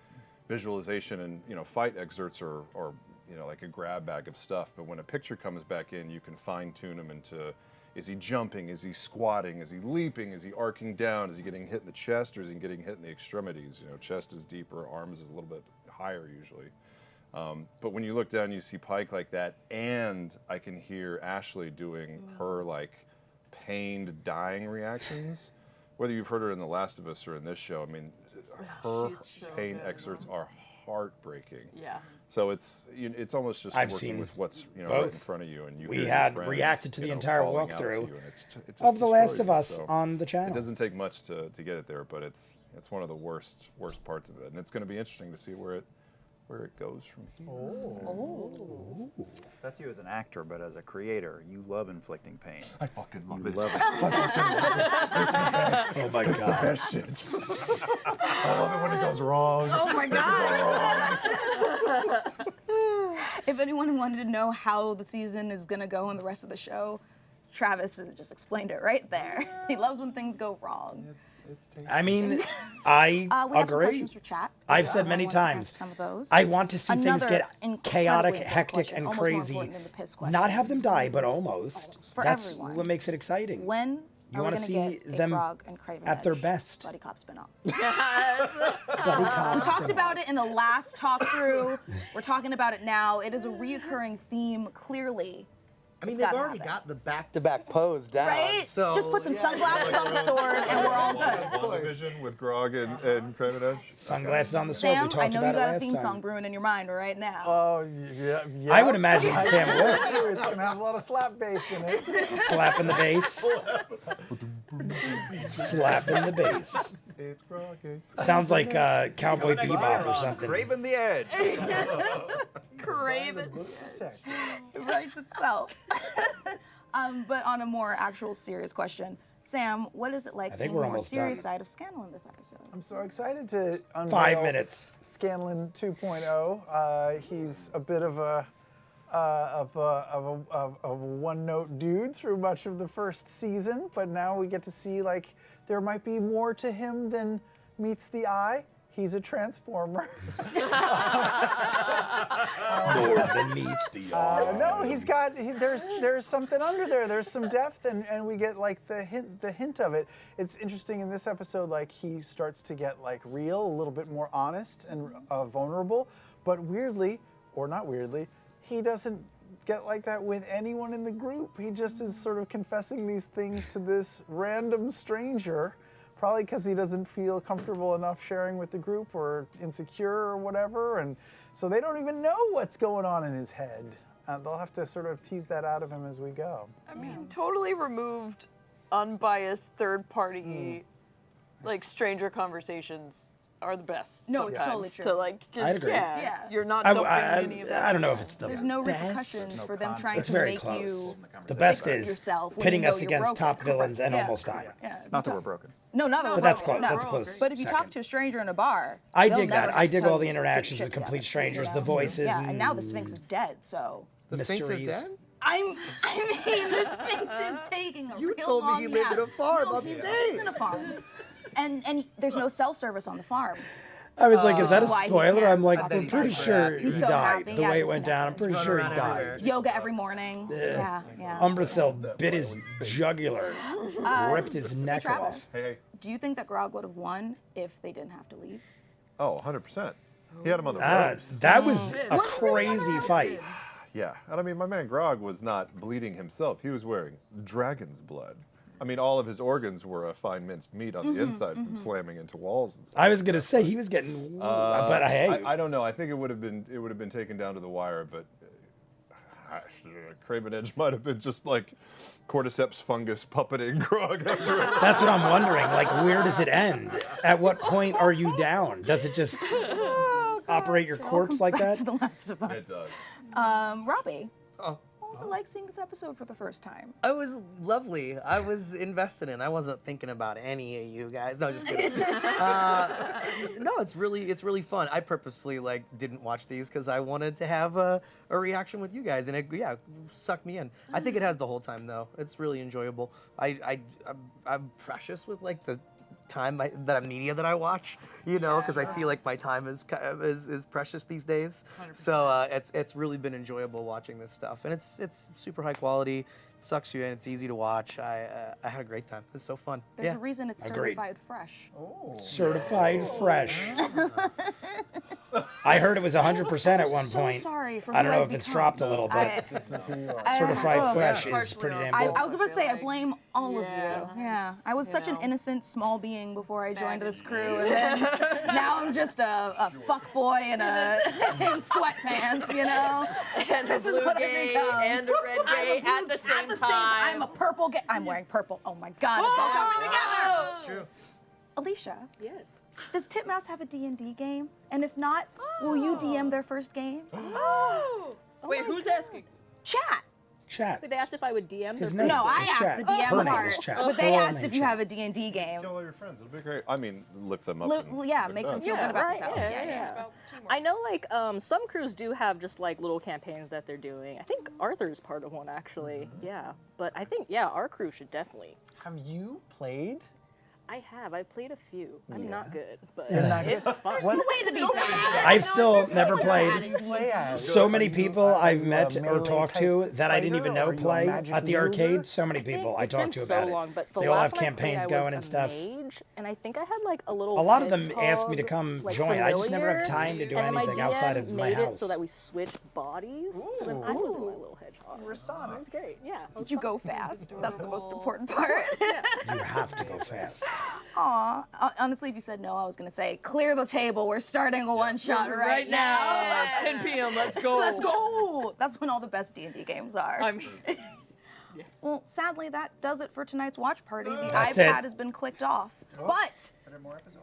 visualization and fight excerpts or like a grab bag of stuff. But when a picture comes back in, you can fine tune him into: is he jumping? Is he squatting? Is he leaping? Is he arcing down? Is he getting hit in the chest, or is he getting hit in the extremities? Chest is deeper, arms is a little bit higher usually. But when you look down, you see Pike like that, and I can hear Ashley doing her like pained, dying reactions. Whether you've heard her in The Last of Us or in this show, I mean, her pain excerpts are heartbreaking. Yeah. So it's almost just I've working seen with what's right in both. front of you, and you. We hear your had friends, reacted to the entire calling out to walkthrough you, and it just of The Last destroys of you. Us So on the it channel. doesn't take much to get it there, but it's one of the worst parts of it, and it's going to be interesting to see where it goes from here. That's you as an actor, but as a creator, you love inflicting pain. I fucking love You it. love it. Oh my god. Best shit. I love it when it goes wrong. Oh my god! If anyone wanted to know how the season is gonna go in the rest of the show, Travis has just explained it right there. He loves when things go wrong. It's tasty. I mean, I We have some agree. questions for chat. I've If said anyone many wants to answer times, some of those. I want to see Another things get incredibly chaotic, important hectic, question, and almost more crazy. important than the piss question. Not have them die, but almost. For That's everyone. what makes it exciting. When You are we wanna going to see get them a Grog and Craven at their Edge best. buddy cop spinoff? Buddy cop We talked spin-off. about it in the last talk through. We're talking about it now. It is a reoccurring theme, clearly. I mean, It's they've gotta already happen. got the back-to-back pose down. Right? So Just put some sunglasses on the sword and we're all good. WandaVision with Grog and Craven Edge. Sunglasses on the sword. Sam, we talked I know about you got it a last theme time. song brewing in your mind right now. Oh, yeah. I would imagine Sam would. It's going to have a lot of slap bass in it. Slapping the bass. Slapping the bass. It's Groggy. Sounds like Cowboy Bebop or something. Craven the Edge. Craven. It writes itself. But on a more actual serious question, Sam, what is it like I think seeing the we're more almost serious done. side of Scanlan this episode? I'm so excited to unveil 5 minutes. Scanlan 2.0. He's a bit of a one-note dude through much of the first season, but now we get to see like there might be more to him than meets the eye. He's a transformer. More than meets the eye. No, there's something under there. There's some depth, and we get like the hint of it. It's interesting in this episode, like he starts to get like real, a little bit more honest and vulnerable. But weirdly, or not weirdly, he doesn't get like that with anyone in the group. He just is sort of confessing these things to this random stranger. Probably because he doesn't feel comfortable enough sharing with the group or insecure or whatever. And so they don't even know what's going on in his head. They'll have to sort of tease that out of him as we go. I mean, totally removed, unbiased, third-party, like stranger conversations are the best. No, it's sometimes totally true. To like, 'cause, I'd agree. Yeah. you're not I dumping any of that. don't know if it's the There's no best. repercussions No for them context. trying It's to very make close. you The best fix is yourself when pitting you know us you're against broken. top villains and Yeah. almost dying. Yeah. Not that we're broken. No, not that But we're that's broken, close. no. That's close. But if you talk second. to a stranger in a bar, I they'll dig never that. have I to dig tell all you the to get interactions your with shit complete together, strangers, you the know? voices. Yeah, and now the Sphinx is dead, so. the Sphinx is mysteries. dead? I mean, the Sphinx is taking a You real told me long he lived nap. in a farm No, upstate. he's in a farm. And there's no cell service on the farm. I was like, is that a Why he spoiler? can't I'm like, fuck we're his pretty life. sure he He's so died. happy, The yeah, way it went down, I'm disconnected. pretty sure he Running around died. everywhere. Yoga every morning. Yeah. Umbrasil bit his jugular, ripped his neck Travis. off. Hey. Do you think that Grog would have won if they didn't have to leave? Oh, 100%. He had him on the ropes. That was a crazy fight. Yeah, and I mean, my man Grog was not bleeding himself. He was wearing dragon's blood. I mean, all of his organs were a fine minced meat on the inside from slamming into walls and stuff. I was gonna say he was getting, but hey, I don't know. I think it would have been taken down to the wire, but Craven Edge might have been just like cordyceps fungus puppeting Grog after it. that's what I'm wondering. Like, where does it end? At what point are you down? Does it just operate your It all corpse comes like back that? to The Last of Us. It does. Robbie, Oh. what was it like seeing this episode for the first time? It was lovely. I was invested in. I wasn't thinking about any of you guys. No, just kidding. No, it's really fun. I purposefully didn't watch these because I wanted to have a reaction with you guys, and it sucked me in. I think it has the whole time though. It's really enjoyable. I'm precious with the time media that I watch, because I feel like my time is precious these days. 100%. So it's really been enjoyable watching this stuff, and it's super high quality. Sucks you in. It's easy to watch. I had a great time. It's so fun. There's a reason it's Agreed. certified fresh. Certified fresh. I heard it was 100% at one so point. sorry for I don't who know I've if it's become. dropped a little bit. This is who you are. Certified fresh is Partially pretty damn I good. was about to say, I blame all of Yeah. you. Yeah. I was such an know. innocent small being before I joined this crew, and then now I'm just a fuck boy in in sweatpants, And This a is blue what I gay become. and a red gay I'm a at the same time. I'm a purple gay. I'm wearing purple. Oh my God, it's all coming together. It's true. Alicia, Yes. does Titmouse have a D&D game? And if not, will you DM their first game? Wait, who's asking? Chat. Chat. They asked if I would DM His their name. No, I is asked Chat. the DM Her name part, is Chat. but they Her asked name if is you Chat. have a D&D game. Tell all your friends. It'll be great. I mean, lift them up. Yeah, and make get them it feel done. good about right, themselves. yeah. I know, like, some crews do have just, like, little campaigns that they're doing. I think Arthur's part of one, actually. Yeah. But I think, yeah, our crew should definitely. Have you played? I have. I played a few. I'm not good, but not good? it's fun. What? Way to be bad. I've still never played. What do you play as? So many people Are I've you met a or melee talked type to that I didn't fighter, even or know are you a play magic at the wielder? arcade. So many I think people I it's talked been to so about long, it. but the They all last have one I played, campaigns I was going a and stuff. Mage, and I think I had like a little. A lot of them ask me to hedgehog, come like, join. I just never have familiar, time to do and then anything my outside DM of my made house. it so that we switched bodies. So then I was in my little hedgehog. You were Sonic. It was great. Yeah. it was Did you fun. go fast? That's the most important part. You have to go fast. Aw. Honestly, if you said no, I was going to say, clear the table. We're starting a one-shot right now. 10 p.m. Let's go. Let's go. That's when all the best D&D games are. I mean, Well, sadly, that does it for tonight's watch party. The That's iPad it. has been clicked off. But Are there more episodes?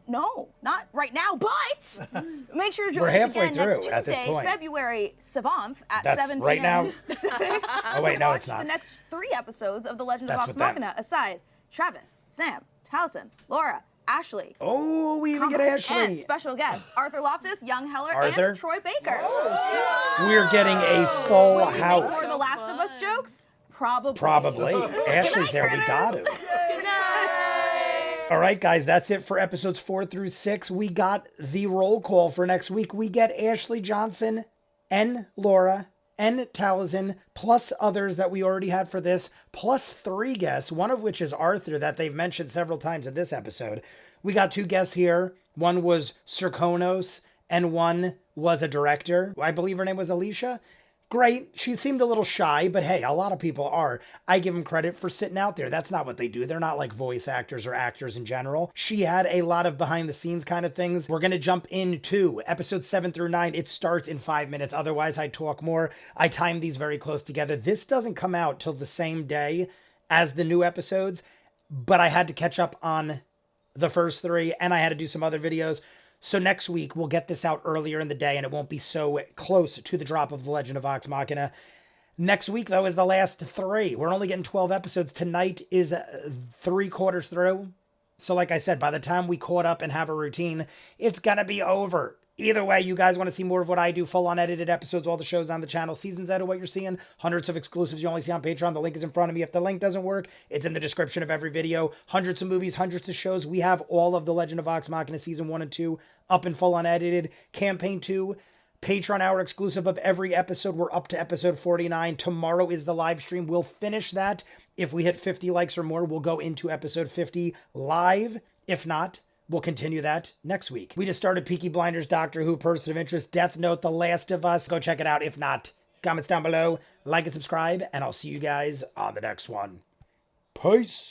no, not right now. But make sure to We're join us halfway again next through at this Tuesday, point. February 7th at That's 7 p.m. right now. Pacific. Oh wait, to no, watch it's not. the next 3 episodes of The Legend of That's Vox with them. Machina. Aside Travis, Sam, Taliesin, Laura, Ashley. Oh, we even get Comma, Ashley. And special guests Arthur Loftus, Young Heller, Arthur. and Troy Baker. We're getting a full Will we make house. more The Last of Us jokes? Probably. Probably. Ashley's there. We got to. All right, guys, that's it for episodes 4 through 6. We got the roll call for next week. We get Ashley Johnson and Laura and Taliesin, plus others that we already had for this, plus 3 guests, one of which is Arthur, that they've mentioned several times in this episode. We got 2 guests here. One was Sirkonos, and one was a director. I believe her name was Alicia. Great. She seemed a little shy, but hey, a lot of people are. I give them credit for sitting out there. That's not what they do. They're not like voice actors or actors in general. She had a lot of behind the scenes kind of things. We're going to jump into episodes 7 through 9. It starts in 5 minutes. Otherwise, I talk more. I time these very close together. This doesn't come out till the same day as the new episodes, but I had to catch up on the first 3 and I had to do some other videos. So next week, we'll get this out earlier in the day and it won't be so close to the drop of The Legend of Vox Machina. Next week, though, is the last 3. We're only getting 12 episodes. Tonight is 3/4 through. So like I said, by the time we caught up and have a routine, it's going to be over. Either way, you guys want to see more of what I do, full on edited episodes, all the shows on the channel, seasons out of what you're seeing, hundreds of exclusives you only see on Patreon. The link is in front of me. If the link doesn't work, it's in the description of every video. Hundreds of movies, hundreds of shows. We have all of The Legend of Vox Machina season 1 and 2 up and full on edited. Campaign 2, Patreon hour exclusive of every episode. We're up to episode 49. Tomorrow is the live stream. We'll finish that. If we hit 50 likes or more, we'll go into episode 50 live. If not, we'll continue that next week. We just started Peaky Blinders, Doctor Who, Person of Interest, Death Note, The Last of Us. Go check it out. If not, comments down below, like and subscribe, and I'll see you guys on the next one. Peace.